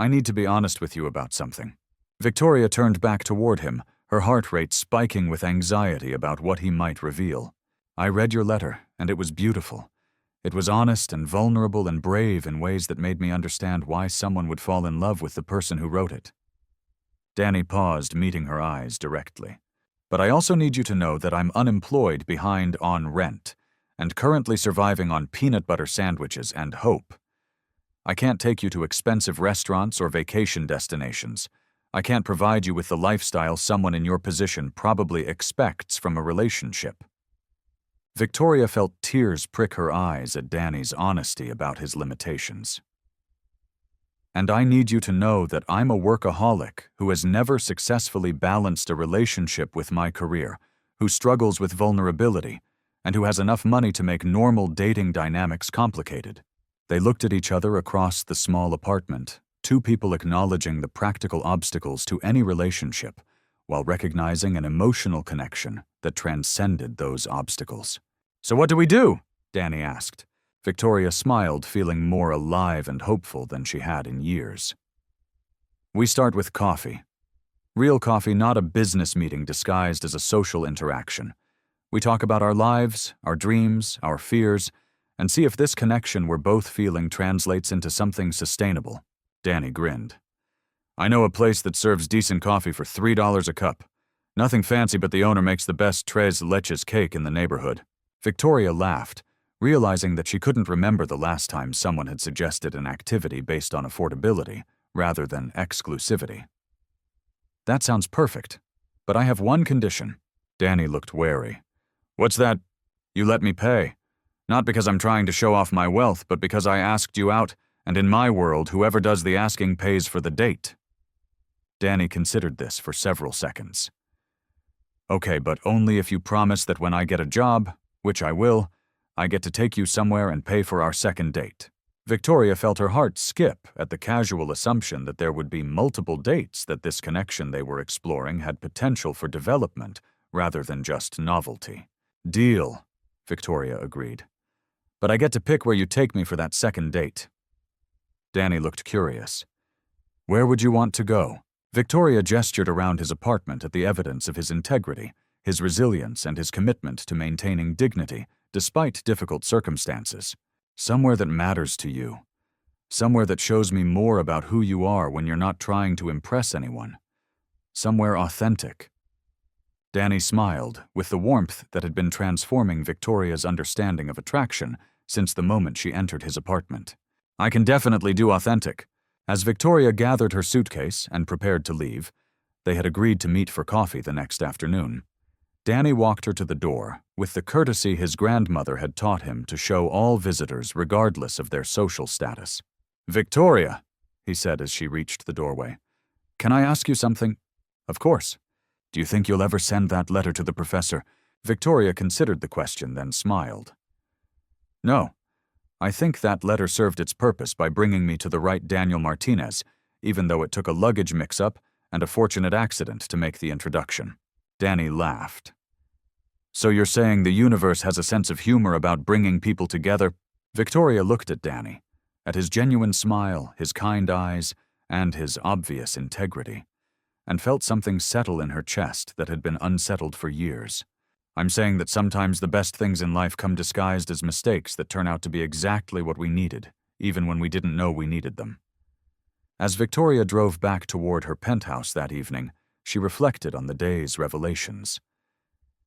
"I need to be honest with you about something." Victoria turned back toward him, her heart rate spiking with anxiety about what he might reveal. "I read your letter, and it was beautiful. It was honest and vulnerable and brave in ways that made me understand why someone would fall in love with the person who wrote it." Danny paused, meeting her eyes directly. "But I also need you to know that I'm unemployed, behind on rent, and currently surviving on peanut butter sandwiches and hope. I can't take you to expensive restaurants or vacation destinations. I can't provide you with the lifestyle someone in your position probably expects from a relationship." Victoria felt tears prick her eyes at Danny's honesty about his limitations. "And I need you to know that I'm a workaholic who has never successfully balanced a relationship with my career, who struggles with vulnerability, and who has enough money to make normal dating dynamics complicated." They looked at each other across the small apartment, two people acknowledging the practical obstacles to any relationship, while recognizing an emotional connection that transcended those obstacles. "So what do we do?" Danny asked. Victoria smiled, feeling more alive and hopeful than she had in years. "We start with coffee." Real coffee, not a business meeting disguised as a social interaction. We talk about our lives, our dreams, our fears, and see if this connection we're both feeling translates into something sustainable. Danny grinned. I know a place that serves decent coffee for $3 a cup. Nothing fancy, but the owner makes the best tres leches cake in the neighborhood. Victoria laughed, realizing that she couldn't remember the last time someone had suggested an activity based on affordability rather than exclusivity. That sounds perfect, but I have one condition. Danny looked wary. What's that? You let me pay. Not because I'm trying to show off my wealth, but because I asked you out, and in my world, whoever does the asking pays for the date. Danny considered this for several seconds. Okay, but only if you promise that when I get a job, which I will, I get to take you somewhere and pay for our second date. Victoria felt her heart skip at the casual assumption that there would be multiple dates, that this connection they were exploring had potential for development rather than just novelty. Deal, Victoria agreed. But I get to pick where you take me for that second date. Danny looked curious. Where would you want to go? Victoria gestured around his apartment at the evidence of his integrity, his resilience, and his commitment to maintaining dignity despite difficult circumstances. Somewhere that matters to you. Somewhere that shows me more about who you are when you're not trying to impress anyone. Somewhere authentic. Danny smiled with the warmth that had been transforming Victoria's understanding of attraction since the moment she entered his apartment. I can definitely do authentic. As Victoria gathered her suitcase and prepared to leave, they had agreed to meet for coffee the next afternoon. Danny walked her to the door, with the courtesy his grandmother had taught him to show all visitors regardless of their social status. Victoria, he said as she reached the doorway, can I ask you something? Of course. Do you think you'll ever send that letter to the professor? Victoria considered the question, then smiled. No. I think that letter served its purpose by bringing me to the right Daniel Martinez, even though it took a luggage mix-up and a fortunate accident to make the introduction. Danny laughed. So you're saying the universe has a sense of humor about bringing people together? Victoria looked at Danny, at his genuine smile, his kind eyes, and his obvious integrity, and felt something settle in her chest that had been unsettled for years. I'm saying that sometimes the best things in life come disguised as mistakes that turn out to be exactly what we needed, even when we didn't know we needed them. As Victoria drove back toward her penthouse that evening, she reflected on the day's revelations.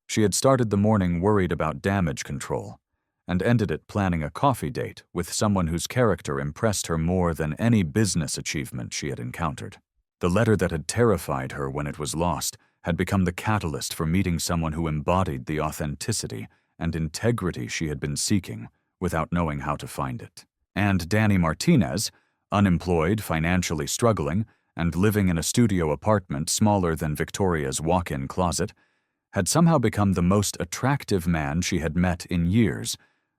She had started the morning worried about damage control, and ended it planning a coffee date with someone whose character impressed her more than any business achievement she had encountered. The letter that had terrified her when it was lost had become the catalyst for meeting someone who embodied the authenticity and integrity she had been seeking without knowing how to find it. And Danny Martinez, unemployed, financially struggling, and living in a studio apartment smaller than Victoria's walk-in closet, had somehow become the most attractive man she had met in years,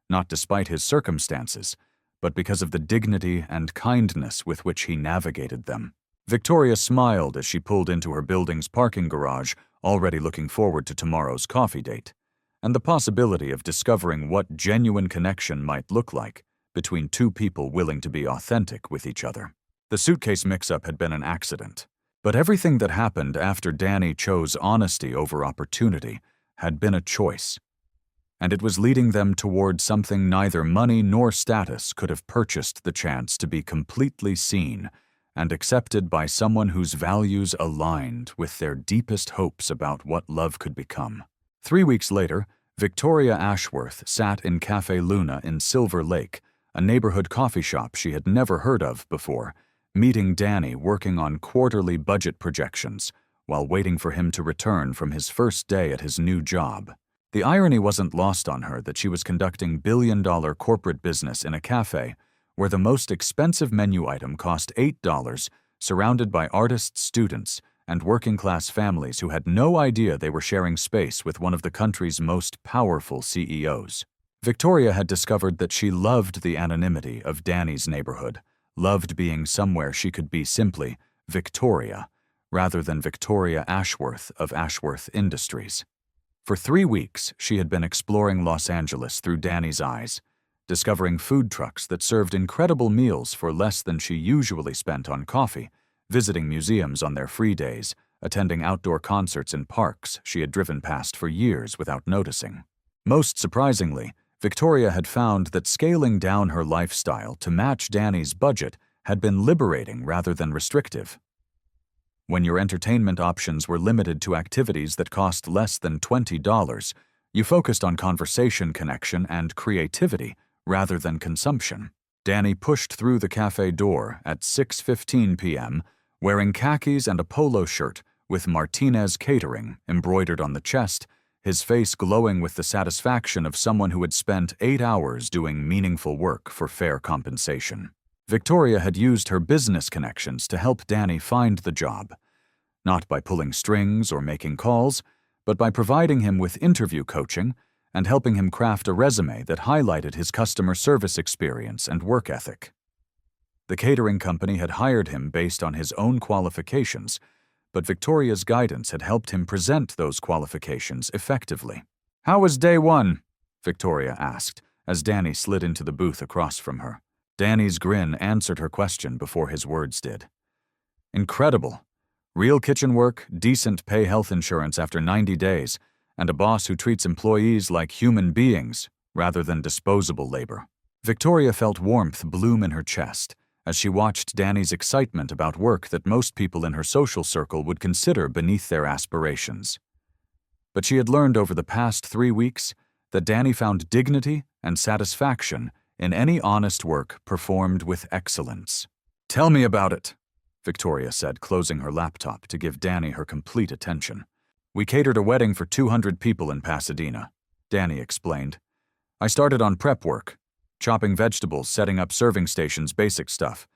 not despite his circumstances, but because of the dignity and kindness with which he navigated them. Victoria smiled as she pulled into her building's parking garage, already looking forward to tomorrow's coffee date, and the possibility of discovering what genuine connection might look like between two people willing to be authentic with each other. The suitcase mix-up had been an accident, but everything that happened after Danny chose honesty over opportunity had been a choice, and it was leading them toward something neither money nor status could have purchased: the chance to be completely seen and accepted by someone whose values aligned with their deepest hopes about what love could become. 3 weeks later, Victoria Ashworth sat in Cafe Luna in Silver Lake, a neighborhood coffee shop she had never heard of before, meeting Danny working on quarterly budget projections while waiting for him to return from his first day at his new job. The irony wasn't lost on her that she was conducting billion-dollar corporate business in a cafe where the most expensive menu item cost $8, surrounded by artists, students, and working-class families who had no idea they were sharing space with one of the country's most powerful CEOs. Victoria had discovered that she loved the anonymity of Danny's neighborhood, loved being somewhere she could be simply Victoria, rather than Victoria Ashworth of Ashworth Industries. For 3 weeks, she had been exploring Los Angeles through Danny's eyes, discovering food trucks that served incredible meals for less than she usually spent on coffee, visiting museums on their free days, attending outdoor concerts in parks she had driven past for years without noticing. Most surprisingly, Victoria had found that scaling down her lifestyle to match Danny's budget had been liberating rather than restrictive. When your entertainment options were limited to activities that cost less than $20, you focused on conversation connection and creativity rather than consumption. Danny pushed through the cafe door at 6:15 p.m., wearing khakis and a polo shirt with Martinez Catering embroidered on the chest, his face glowing with the satisfaction of someone who had spent 8 hours doing meaningful work for fair compensation. Victoria had used her business connections to help Danny find the job, not by pulling strings or making calls, but by providing him with interview coaching and helping him craft a resume that highlighted his customer service experience and work ethic. The catering company had hired him based on his own qualifications, but Victoria's guidance had helped him present those qualifications effectively. "How was day one?" Victoria asked, as Danny slid into the booth across from her. Danny's grin answered her question before his words did. "Incredible. Real kitchen work, decent pay health insurance after 90 days, and a boss who treats employees like human beings rather than disposable labor." Victoria felt warmth bloom in her chest as she watched Danny's excitement about work that most people in her social circle would consider beneath their aspirations. But she had learned over the past 3 weeks that Danny found dignity and satisfaction in any honest work performed with excellence. "Tell me about it," Victoria said, closing her laptop to give Danny her complete attention. "We catered a wedding for 200 people in Pasadena," Danny explained. "I started on prep work, chopping vegetables, setting up serving stations, basic stuff.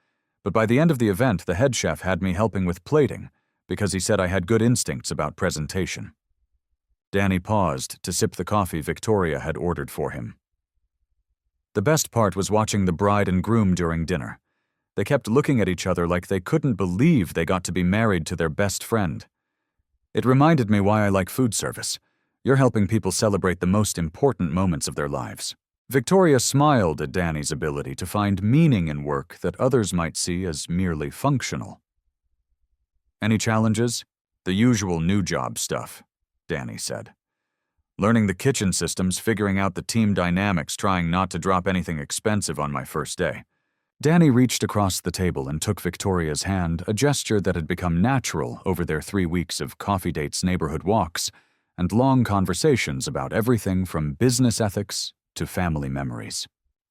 But by the end of the event, the head chef had me helping with plating because he said I had good instincts about presentation." Danny paused to sip the coffee Victoria had ordered for him. The best part was watching the bride and groom during dinner. They kept looking at each other like they couldn't believe they got to be married to their best friend. "It reminded me why I like food service. You're helping people celebrate the most important moments of their lives." Victoria smiled at Danny's ability to find meaning in work that others might see as merely functional. "Any challenges?" "The usual new job stuff," Danny said. "Learning the kitchen systems, figuring out the team dynamics, trying not to drop anything expensive on my first day." Danny reached across the table and took Victoria's hand, a gesture that had become natural over their 3 weeks of coffee dates, neighborhood walks, and long conversations about everything from business ethics to family memories.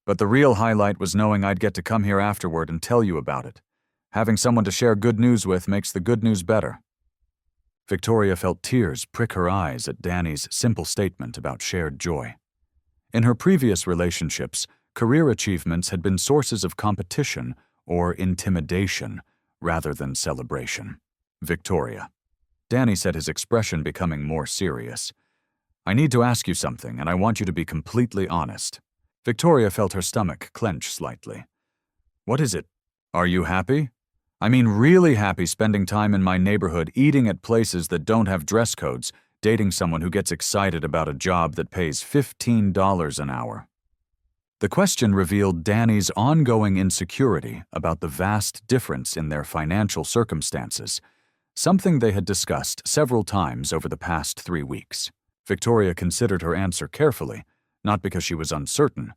"But the real highlight was knowing I'd get to come here afterward and tell you about it. Having someone to share good news with makes the good news better." Victoria felt tears prick her eyes at Danny's simple statement about shared joy. In her previous relationships, career achievements had been sources of competition or intimidation rather than celebration. "Victoria," Danny said, his expression becoming more serious, "I need to ask you something, and I want you to be completely honest." Victoria felt her stomach clench slightly. "What is it? Are you happy? I mean really happy spending time in my neighborhood, eating at places that don't have dress codes, dating someone who gets excited about a job that pays $15 an hour?" The question revealed Danny's ongoing insecurity about the vast difference in their financial circumstances, something they had discussed several times over the past 3 weeks. Victoria considered her answer carefully, not because she was uncertain,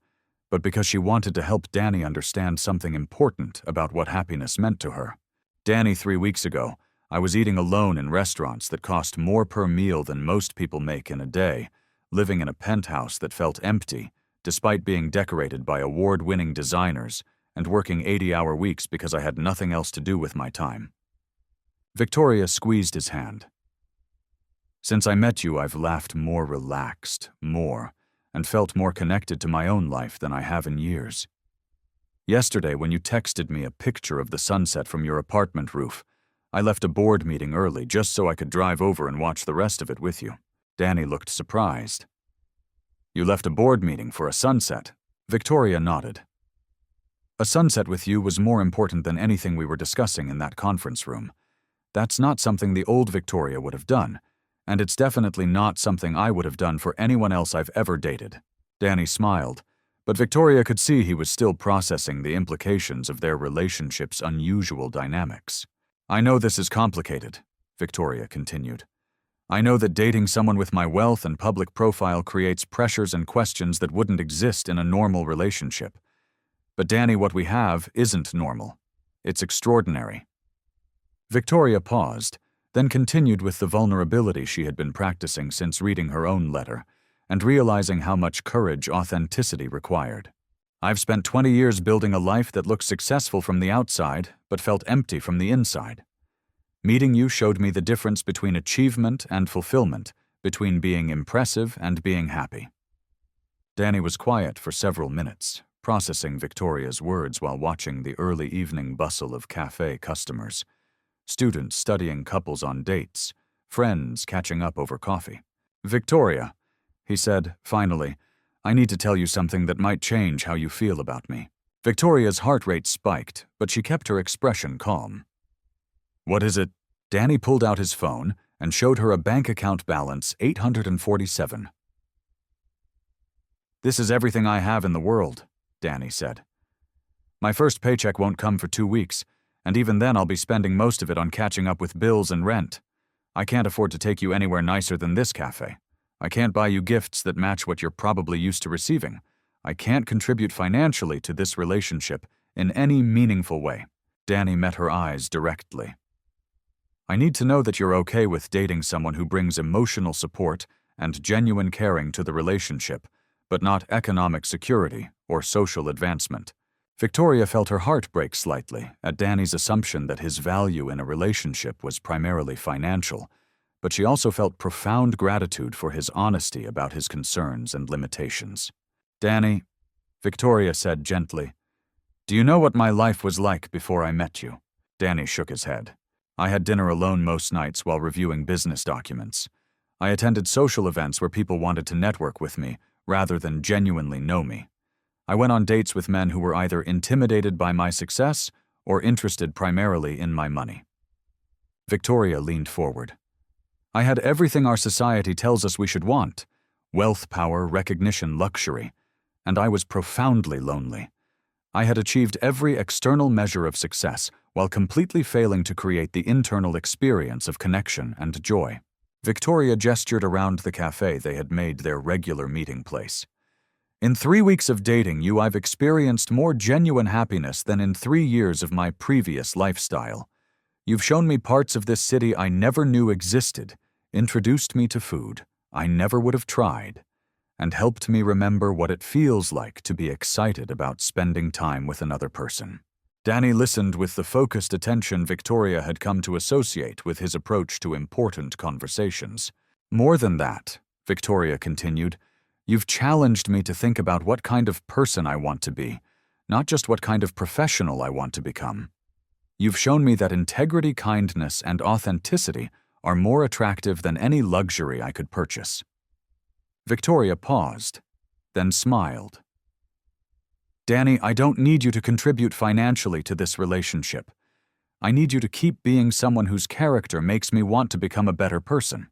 but because she wanted to help Danny understand something important about what happiness meant to her. "Danny, 3 weeks ago, I was eating alone in restaurants that cost more per meal than most people make in a day, living in a penthouse that felt empty, despite being decorated by award-winning designers, and working 80-hour weeks because I had nothing else to do with my time." Victoria squeezed his hand. "Since I met you, I've laughed more relaxed, and felt more connected to my own life than I have in years. Yesterday, when you texted me a picture of the sunset from your apartment roof, I left a board meeting early just so I could drive over and watch the rest of it with you." Danny looked surprised. "You left a board meeting for a sunset?" Victoria nodded. "A sunset with you was more important than anything we were discussing in that conference room. That's not something the old Victoria would have done, and it's definitely not something I would have done for anyone else I've ever dated." Danny smiled, but Victoria could see he was still processing the implications of their relationship's unusual dynamics. "I know this is complicated," Victoria continued. I know that dating someone with my wealth and public profile creates pressures and questions that wouldn't exist in a normal relationship. But Danny, what we have isn't normal. It's extraordinary. Victoria paused, then continued with the vulnerability she had been practicing since reading her own letter, and realizing how much courage authenticity required. I've spent 20 years building a life that looked successful from the outside, but felt empty from the inside. Meeting you showed me the difference between achievement and fulfillment, between being impressive and being happy. Danny was quiet for several minutes, processing Victoria's words while watching the early evening bustle of cafe customers, students studying couples on dates, friends catching up over coffee. Victoria, he said, finally, I need to tell you something that might change how you feel about me. Victoria's heart rate spiked, but she kept her expression calm. What is it? Danny pulled out his phone and showed her a bank account balance $847. This is everything I have in the world, Danny said. My first paycheck won't come for 2 weeks, and even then I'll be spending most of it on catching up with bills and rent. I can't afford to take you anywhere nicer than this cafe. I can't buy you gifts that match what you're probably used to receiving. I can't contribute financially to this relationship in any meaningful way. Danny met her eyes directly. I need to know that you're okay with dating someone who brings emotional support and genuine caring to the relationship, but not economic security or social advancement. Victoria felt her heart break slightly at Danny's assumption that his value in a relationship was primarily financial, but she also felt profound gratitude for his honesty about his concerns and limitations. Danny, Victoria said gently, do you know what my life was like before I met you? Danny shook his head. I had dinner alone most nights while reviewing business documents. I attended social events where people wanted to network with me rather than genuinely know me. I went on dates with men who were either intimidated by my success or interested primarily in my money. Victoria leaned forward. I had everything our society tells us we should want: wealth, power, recognition, luxury, and I was profoundly lonely. I had achieved every external measure of success while completely failing to create the internal experience of connection and joy. Victoria gestured around the cafe they had made their regular meeting place. In 3 weeks of dating you, I've experienced more genuine happiness than in 3 years of my previous lifestyle. You've shown me parts of this city I never knew existed, introduced me to food I never would have tried, and helped me remember what it feels like to be excited about spending time with another person. Danny listened with the focused attention Victoria had come to associate with his approach to important conversations. More than that, Victoria continued, you've challenged me to think about what kind of person I want to be, not just what kind of professional I want to become. You've shown me that integrity, kindness, and authenticity are more attractive than any luxury I could purchase. Victoria paused, then smiled. Danny, I don't need you to contribute financially to this relationship. I need you to keep being someone whose character makes me want to become a better person.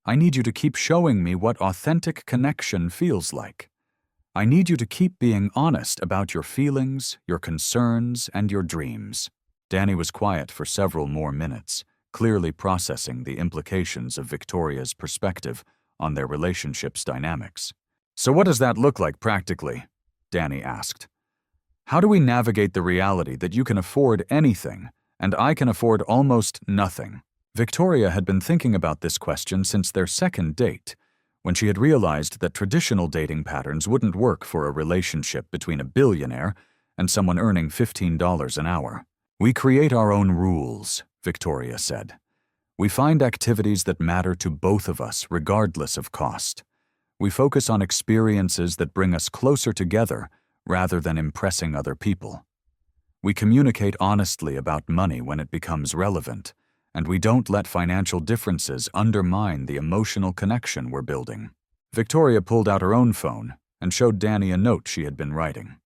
I need you to keep showing me what authentic connection feels like. I need you to keep being honest about your feelings, your concerns, and your dreams. Danny was quiet for several more minutes, clearly processing the implications of Victoria's perspective on their relationship's dynamics. So what does that look like practically? Danny asked. How do we navigate the reality that you can afford anything and I can afford almost nothing? Victoria had been thinking about this question since their second date, when she had realized that traditional dating patterns wouldn't work for a relationship between a billionaire and someone earning $15 an hour. We create our own rules, Victoria said. We find activities that matter to both of us regardless of cost. We focus on experiences that bring us closer together rather than impressing other people. We communicate honestly about money when it becomes relevant, and we don't let financial differences undermine the emotional connection we're building. Victoria pulled out her own phone and showed Danny a note she had been writing.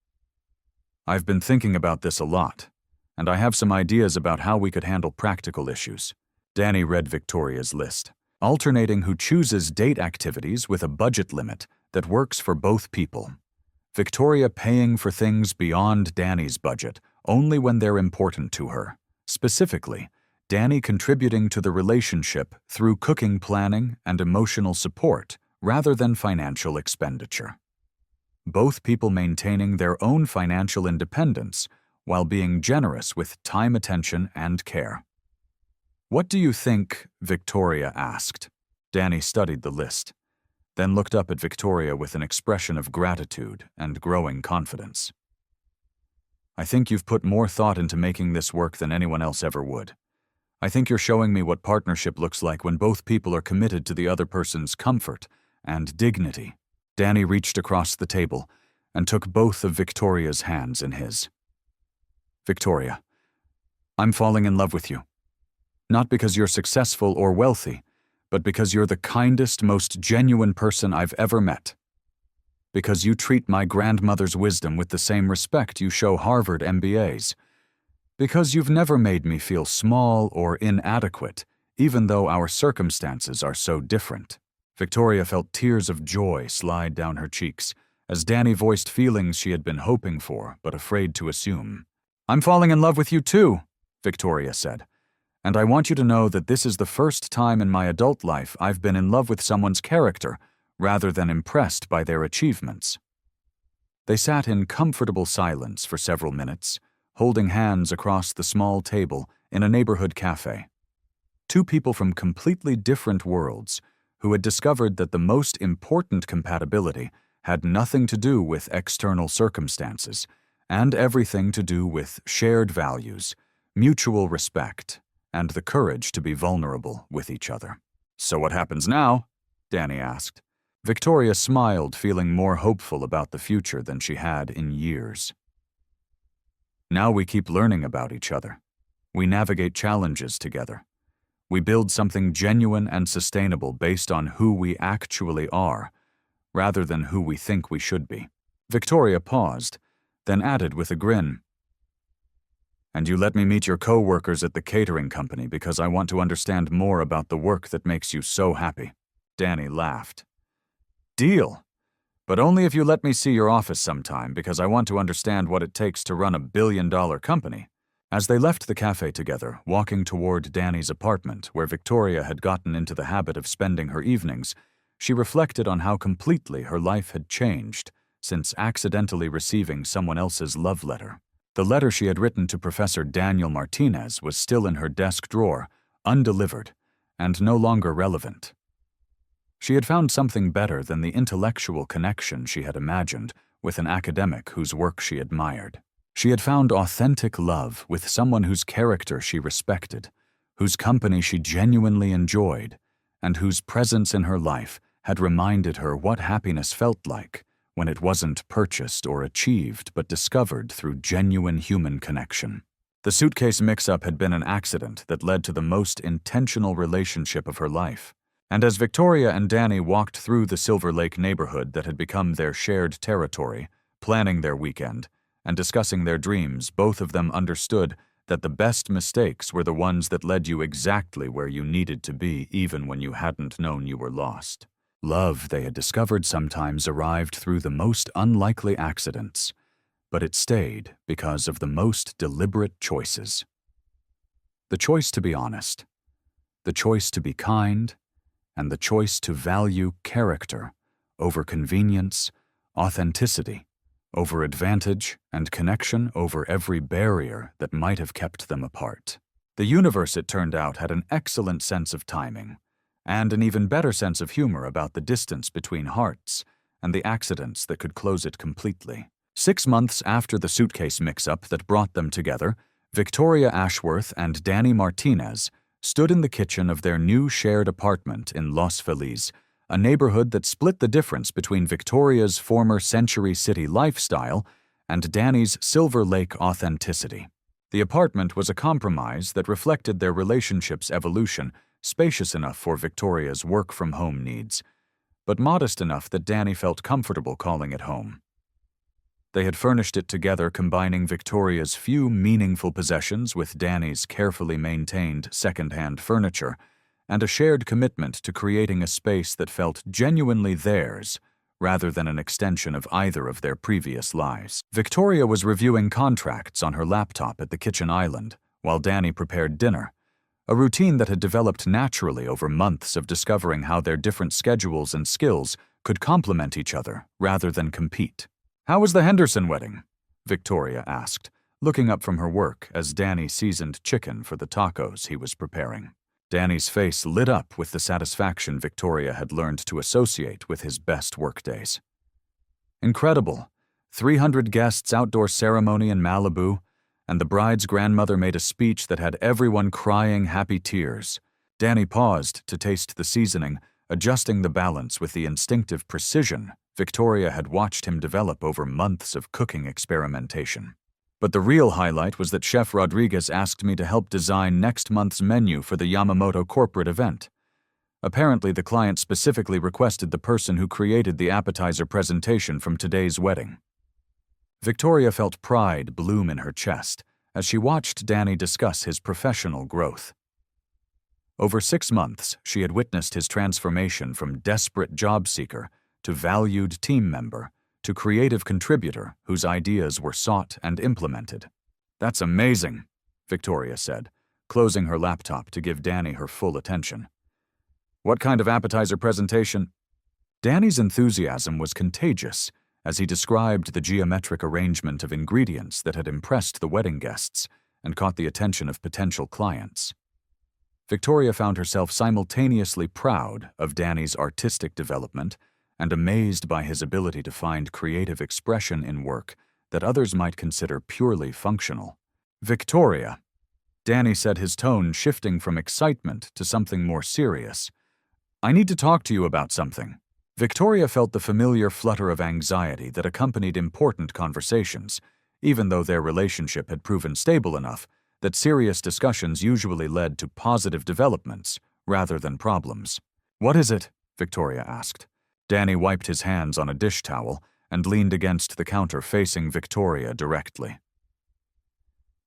I've been thinking about this a lot, and I have some ideas about how we could handle practical issues. Danny read Victoria's list, alternating who chooses date activities with a budget limit that works for both people. Victoria paying for things beyond Danny's budget only when they're important to her. Specifically, Danny contributing to the relationship through cooking planning and emotional support rather than financial expenditure. Both people maintaining their own financial independence while being generous with time, attention, and care. "What do you think?" Victoria asked. Danny studied the list, then looked up at Victoria with an expression of gratitude and growing confidence. "I think you've put more thought into making this work than anyone else ever would. I think you're showing me what partnership looks like when both people are committed to the other person's comfort and dignity." Danny reached across the table and took both of Victoria's hands in his. "Victoria, I'm falling in love with you. Not because you're successful or wealthy, but because you're the kindest, most genuine person I've ever met. Because you treat my grandmother's wisdom with the same respect you show Harvard MBAs. Because you've never made me feel small or inadequate, even though our circumstances are so different." Victoria felt tears of joy slide down her cheeks as Danny voiced feelings she had been hoping for but afraid to assume. "I'm falling in love with you too," Victoria said. "And I want you to know that this is the first time in my adult life I've been in love with someone's character rather than impressed by their achievements." They sat in comfortable silence for several minutes, holding hands across the small table in a neighborhood cafe. Two people from completely different worlds who had discovered that the most important compatibility had nothing to do with external circumstances and everything to do with shared values, mutual respect, and the courage to be vulnerable with each other. "So what happens now?" Danny asked. Victoria smiled, feeling more hopeful about the future than she had in years. "Now we keep learning about each other. We navigate challenges together. We build something genuine and sustainable based on who we actually are, rather than who we think we should be." Victoria paused, then added with a grin, "And you let me meet your co-workers at the catering company because I want to understand more about the work that makes you so happy." Danny laughed. "Deal. But only if you let me see your office sometime because I want to understand what it takes to run a billion-dollar company." As they left the cafe together, walking toward Danny's apartment, where Victoria had gotten into the habit of spending her evenings, she reflected on how completely her life had changed since accidentally receiving someone else's love letter. The letter she had written to Professor Daniel Martinez was still in her desk drawer, undelivered, and no longer relevant. She had found something better than the intellectual connection she had imagined with an academic whose work she admired. She had found authentic love with someone whose character she respected, whose company she genuinely enjoyed, and whose presence in her life had reminded her what happiness felt like when it wasn't purchased or achieved but discovered through genuine human connection. The suitcase mix-up had been an accident that led to the most intentional relationship of her life. And as Victoria and Danny walked through the Silver Lake neighborhood that had become their shared territory, planning their weekend, and discussing their dreams, both of them understood that the best mistakes were the ones that led you exactly where you needed to be even when you hadn't known you were lost. Love, they had discovered, sometimes arrived through the most unlikely accidents, but it stayed because of the most deliberate choices. The choice to be honest, the choice to be kind, and the choice to value character over convenience, authenticity over advantage, and connection over every barrier that might have kept them apart. The universe, it turned out, had an excellent sense of timing, and an even better sense of humor about the distance between hearts and the accidents that could close it completely. 6 months after the suitcase mix-up that brought them together, Victoria Ashworth and Danny Martinez stood in the kitchen of their new shared apartment in Los Feliz, a neighborhood that split the difference between Victoria's former Century City lifestyle and Danny's Silver Lake authenticity. The apartment was a compromise that reflected their relationship's evolution, spacious enough for Victoria's work-from-home needs, but modest enough that Danny felt comfortable calling it home. They had furnished it together, combining Victoria's few meaningful possessions with Danny's carefully maintained second-hand furniture, and a shared commitment to creating a space that felt genuinely theirs, rather than an extension of either of their previous lives. Victoria was reviewing contracts on her laptop at the kitchen island, while Danny prepared dinner, a routine that had developed naturally over months of discovering how their different schedules and skills could complement each other rather than compete. "How was the Henderson wedding?" Victoria asked, looking up from her work as Danny seasoned chicken for the tacos he was preparing. Danny's face lit up with the satisfaction Victoria had learned to associate with his best workdays. "Incredible. 300 guests, outdoor ceremony in Malibu, and the bride's grandmother made a speech that had everyone crying happy tears." Danny paused to taste the seasoning, adjusting the balance with the instinctive precision Victoria had watched him develop over months of cooking experimentation. "But the real highlight was that Chef Rodriguez asked me to help design next month's menu for the Yamamoto corporate event. Apparently, the client specifically requested the person who created the appetizer presentation from today's wedding." Victoria felt pride bloom in her chest as she watched Danny discuss his professional growth. Over 6 months, she had witnessed his transformation from desperate job seeker to valued team member to creative contributor whose ideas were sought and implemented. "That's amazing," Victoria said, closing her laptop to give Danny her full attention. "What kind of appetizer presentation?" Danny's enthusiasm was contagious as he described the geometric arrangement of ingredients that had impressed the wedding guests and caught the attention of potential clients. Victoria found herself simultaneously proud of Danny's artistic development and amazed by his ability to find creative expression in work that others might consider purely functional. "Victoria," Danny said, his tone shifting from excitement to something more serious, "I need to talk to you about something." Victoria felt the familiar flutter of anxiety that accompanied important conversations, even though their relationship had proven stable enough that serious discussions usually led to positive developments rather than problems. "What is it?" Victoria asked. Danny wiped his hands on a dish towel and leaned against the counter facing Victoria directly.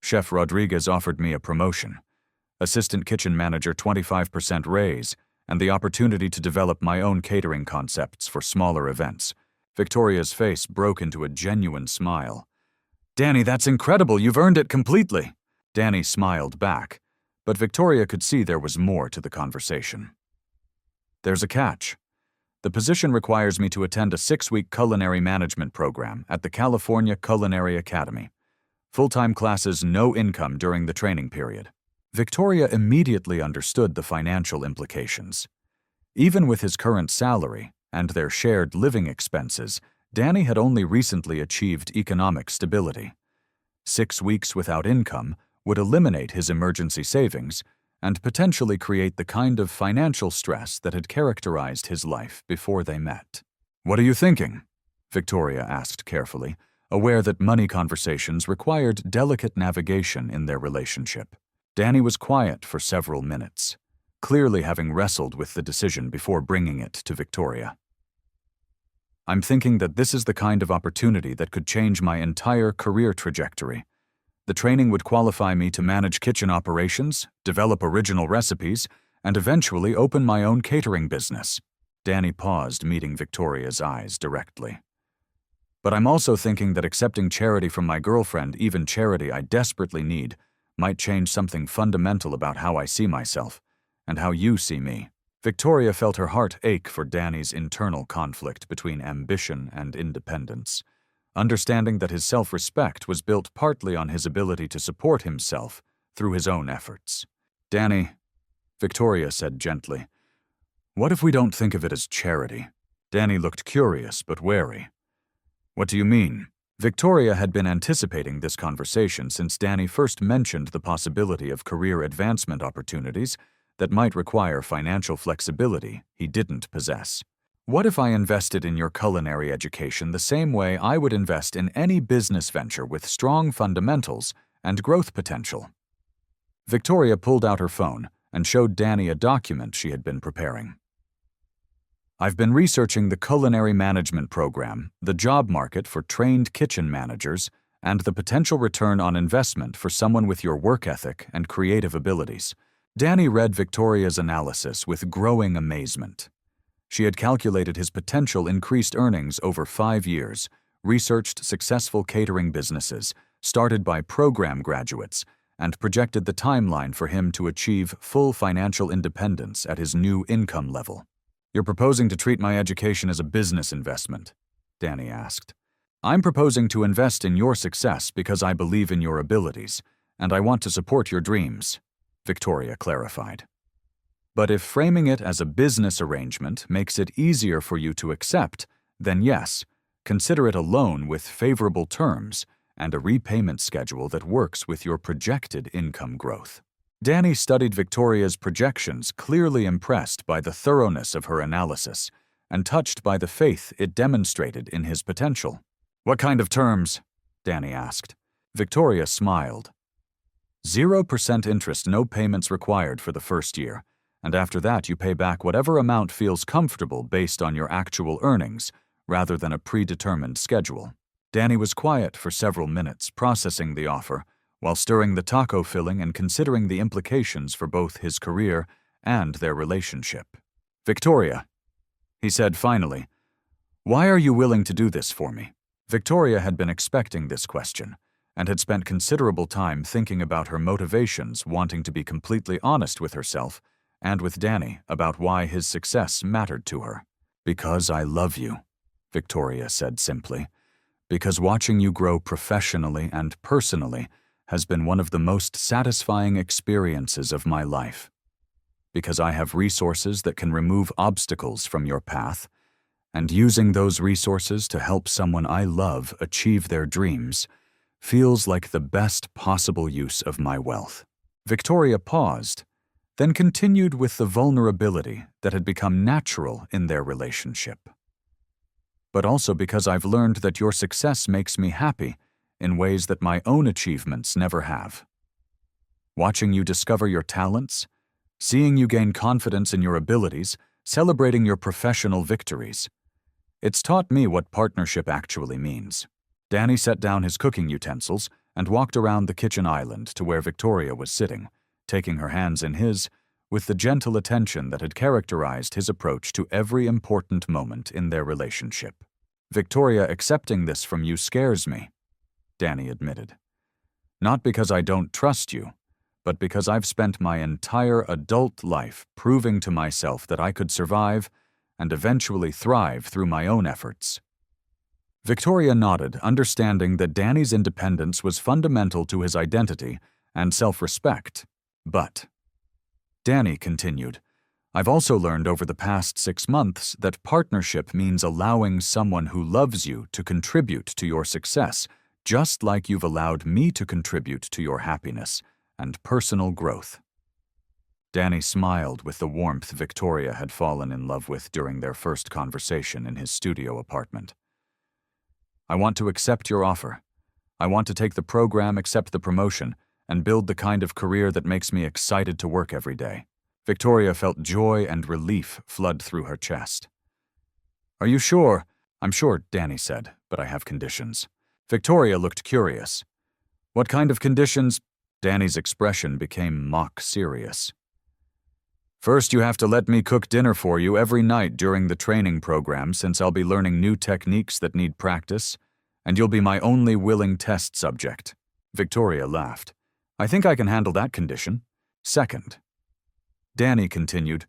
"Chef Rodriguez offered me a promotion, assistant kitchen manager 25% raise, and the opportunity to develop my own catering concepts for smaller events." Victoria's face broke into a genuine smile. "Danny, that's incredible. You've earned it completely." Danny smiled back, but Victoria could see there was more to the conversation. "There's a catch. The position requires me to attend a 6-week culinary management program at the California Culinary Academy. Full-time classes, no income during the training period." Victoria immediately understood the financial implications. Even with his current salary and their shared living expenses, Danny had only recently achieved economic stability. 6 weeks without income would eliminate his emergency savings and potentially create the kind of financial stress that had characterized his life before they met. "What are you thinking?" Victoria asked carefully, aware that money conversations required delicate navigation in their relationship. Danny was quiet for several minutes, clearly having wrestled with the decision before bringing it to Victoria. "I'm thinking that this is the kind of opportunity that could change my entire career trajectory. The training would qualify me to manage kitchen operations, develop original recipes, and eventually open my own catering business." Danny paused, meeting Victoria's eyes directly. "But I'm also thinking that accepting charity from my girlfriend, even charity I desperately need, might change something fundamental about how I see myself and how you see me." Victoria felt her heart ache for Danny's internal conflict between ambition and independence, understanding that his self-respect was built partly on his ability to support himself through his own efforts. "Danny," Victoria said gently, "what if we don't think of it as charity?" Danny looked curious but wary. "What do you mean?" Victoria had been anticipating this conversation since Danny first mentioned the possibility of career advancement opportunities that might require financial flexibility he didn't possess. "What if I invested in your culinary education the same way I would invest in any business venture with strong fundamentals and growth potential?" Victoria pulled out her phone and showed Danny a document she had been preparing. "I've been researching the culinary management program, the job market for trained kitchen managers, and the potential return on investment for someone with your work ethic and creative abilities." Danny read Victoria's analysis with growing amazement. She had calculated his potential increased earnings over 5 years, researched successful catering businesses started by program graduates, and projected the timeline for him to achieve full financial independence at his new income level. "You're proposing to treat my education as a business investment?" Danny asked. "I'm proposing to invest in your success because I believe in your abilities, and I want to support your dreams," Victoria clarified. "But if framing it as a business arrangement makes it easier for you to accept, then yes, consider it a loan with favorable terms and a repayment schedule that works with your projected income growth." Danny studied Victoria's projections, clearly impressed by the thoroughness of her analysis and touched by the faith it demonstrated in his potential. "What kind of terms?" Danny asked. Victoria smiled. 0% interest, no payments required for the first year, and after that you pay back whatever amount feels comfortable based on your actual earnings, rather than a predetermined schedule. Danny was quiet for several minutes, processing the offer, while stirring the taco filling and considering the implications for both his career and their relationship. "Victoria," he said finally, "why are you willing to do this for me?" Victoria had been expecting this question, and had spent considerable time thinking about her motivations, wanting to be completely honest with herself and with Danny about why his success mattered to her. "Because I love you," Victoria said simply. "Because watching you grow professionally and personally has been one of the most satisfying experiences of my life. Because I have resources that can remove obstacles from your path, and using those resources to help someone I love achieve their dreams feels like the best possible use of my wealth." Victoria paused, then continued with the vulnerability that had become natural in their relationship. "But also because I've learned that your success makes me happy in ways that my own achievements never have. Watching you discover your talents, seeing you gain confidence in your abilities, celebrating your professional victories. It's taught me what partnership actually means." Danny set down his cooking utensils and walked around the kitchen island to where Victoria was sitting, taking her hands in his, with the gentle attention that had characterized his approach to every important moment in their relationship. "Victoria, accepting this from you scares me," Danny admitted. "Not because I don't trust you, but because I've spent my entire adult life proving to myself that I could survive and eventually thrive through my own efforts." Victoria nodded, understanding that Danny's independence was fundamental to his identity and self-respect. "But," Danny continued, "I've also learned over the past 6 months that partnership means allowing someone who loves you to contribute to your success, just like you've allowed me to contribute to your happiness and personal growth." Danny smiled with the warmth Victoria had fallen in love with during their first conversation in his studio apartment. "I want to accept your offer. I want to take the program, accept the promotion, and build the kind of career that makes me excited to work every day." Victoria felt joy and relief flood through her chest. "Are you sure?" "I'm sure," Danny said, "but I have conditions." Victoria looked curious. "What kind of conditions?" Danny's expression became mock serious. "First, you have to let me cook dinner for you every night during the training program, since I'll be learning new techniques that need practice, and you'll be my only willing test subject." Victoria laughed. "I think I can handle that condition." "Second," Danny continued,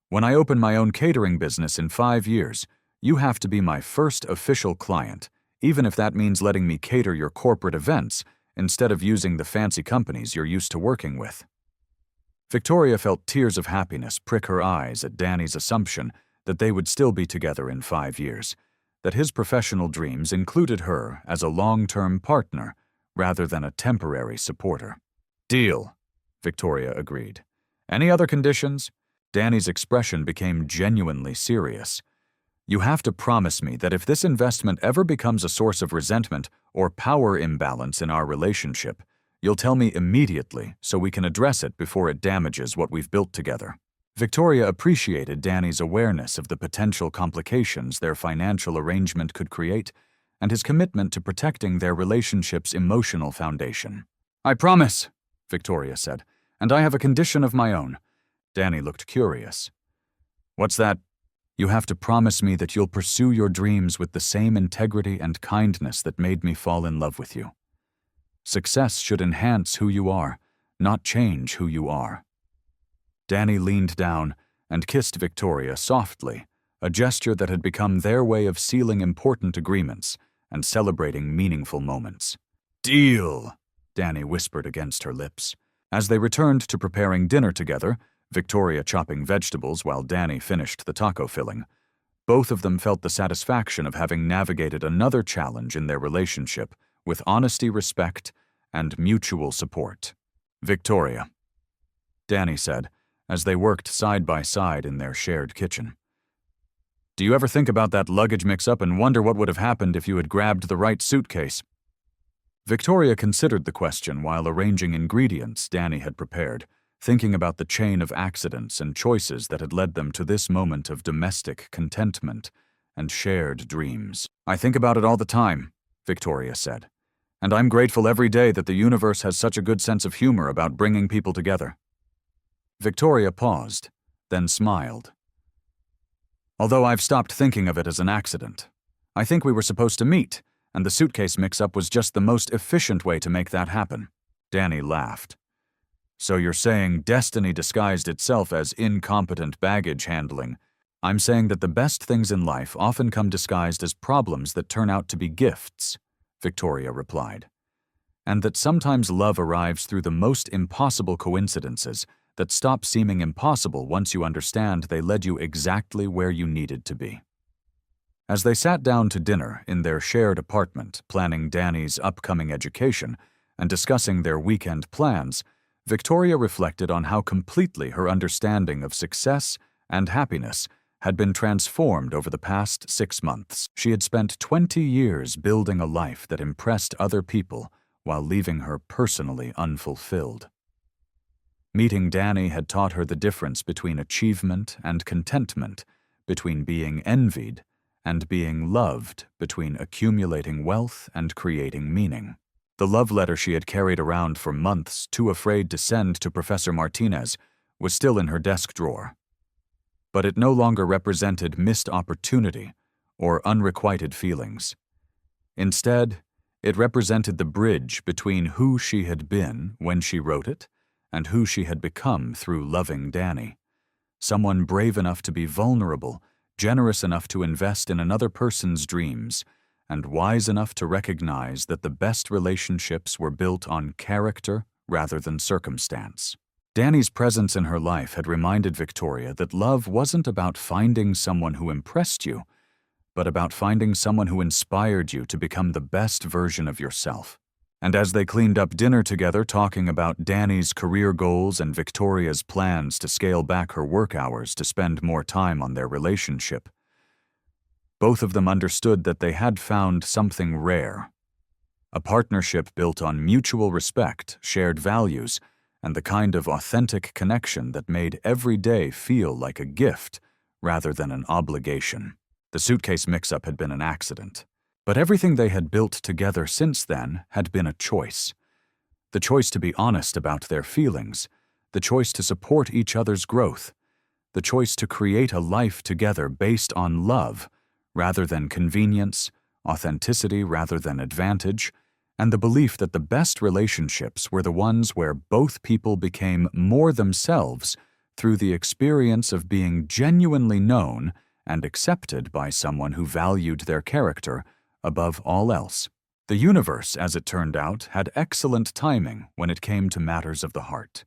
"when I open my own catering business in 5 years, you have to be my first official client, even if that means letting me cater your corporate events instead of using the fancy companies you're used to working with." Victoria felt tears of happiness prick her eyes at Danny's assumption that they would still be together in 5 years, that his professional dreams included her as a long-term partner rather than a temporary supporter. "Deal," Victoria agreed. "Any other conditions?" Danny's expression became genuinely serious. "You have to promise me that if this investment ever becomes a source of resentment or power imbalance in our relationship, you'll tell me immediately so we can address it before it damages what we've built together." Victoria appreciated Danny's awareness of the potential complications their financial arrangement could create and his commitment to protecting their relationship's emotional foundation. "I promise," Victoria said, "and I have a condition of my own." Danny looked curious. "What's that?" "You have to promise me that you'll pursue your dreams with the same integrity and kindness that made me fall in love with you. Success should enhance who you are, not change who you are. Danny leaned down and kissed Victoria softly, a gesture that had become their way of sealing important agreements and celebrating meaningful moments. "Deal," Danny whispered against her lips. As they returned to preparing dinner together, Victoria chopping vegetables while Danny finished the taco filling, both of them felt the satisfaction of having navigated another challenge in their relationship with honesty, respect, and mutual support. "Victoria," Danny said, as they worked side by side in their shared kitchen. "Do you ever think about that luggage mix-up and wonder what would have happened if you had grabbed the right suitcase?" Victoria considered the question while arranging ingredients Danny had prepared, thinking about the chain of accidents and choices that had led them to this moment of domestic contentment and shared dreams. "I think about it all the time," Victoria said, "and I'm grateful every day that the universe has such a good sense of humor about bringing people together." Victoria paused, then smiled. "Although I've stopped thinking of it as an accident. I think we were supposed to meet, and the suitcase mix-up was just the most efficient way to make that happen." Danny laughed. "So you're saying destiny disguised itself as incompetent baggage handling. I'm saying that the best things in life often come disguised as problems that turn out to be gifts," Victoria replied. "And that sometimes love arrives through the most impossible coincidences that stop seeming impossible once you understand they led you exactly where you needed to be." As they sat down to dinner in their shared apartment, planning Danny's upcoming education and discussing their weekend plans, Victoria reflected on how completely her understanding of success and happiness had been transformed over the past 6 months. She had spent 20 years building a life that impressed other people while leaving her personally unfulfilled. Meeting Danny had taught her the difference between achievement and contentment, between being envied and being loved, between accumulating wealth and creating meaning. The love letter she had carried around for months, too afraid to send to Professor Martinez, was still in her desk drawer. But it no longer represented missed opportunity or unrequited feelings. Instead, it represented the bridge between who she had been when she wrote it and who she had become through loving Danny. Someone brave enough to be vulnerable, generous enough to invest in another person's dreams, and wise enough to recognize that the best relationships were built on character rather than circumstance. Danny's presence in her life had reminded Victoria that love wasn't about finding someone who impressed you, but about finding someone who inspired you to become the best version of yourself. And as they cleaned up dinner together, talking about Danny's career goals and Victoria's plans to scale back her work hours to spend more time on their relationship, both of them understood that they had found something rare. A partnership built on mutual respect, shared values, and the kind of authentic connection that made every day feel like a gift rather than an obligation. The suitcase mix-up had been an accident. But everything they had built together since then had been a choice. The choice to be honest about their feelings, the choice to support each other's growth, the choice to create a life together based on love rather than convenience, authenticity rather than advantage, and the belief that the best relationships were the ones where both people became more themselves through the experience of being genuinely known and accepted by someone who valued their character above all else. The universe, as it turned out, had excellent timing when it came to matters of the heart.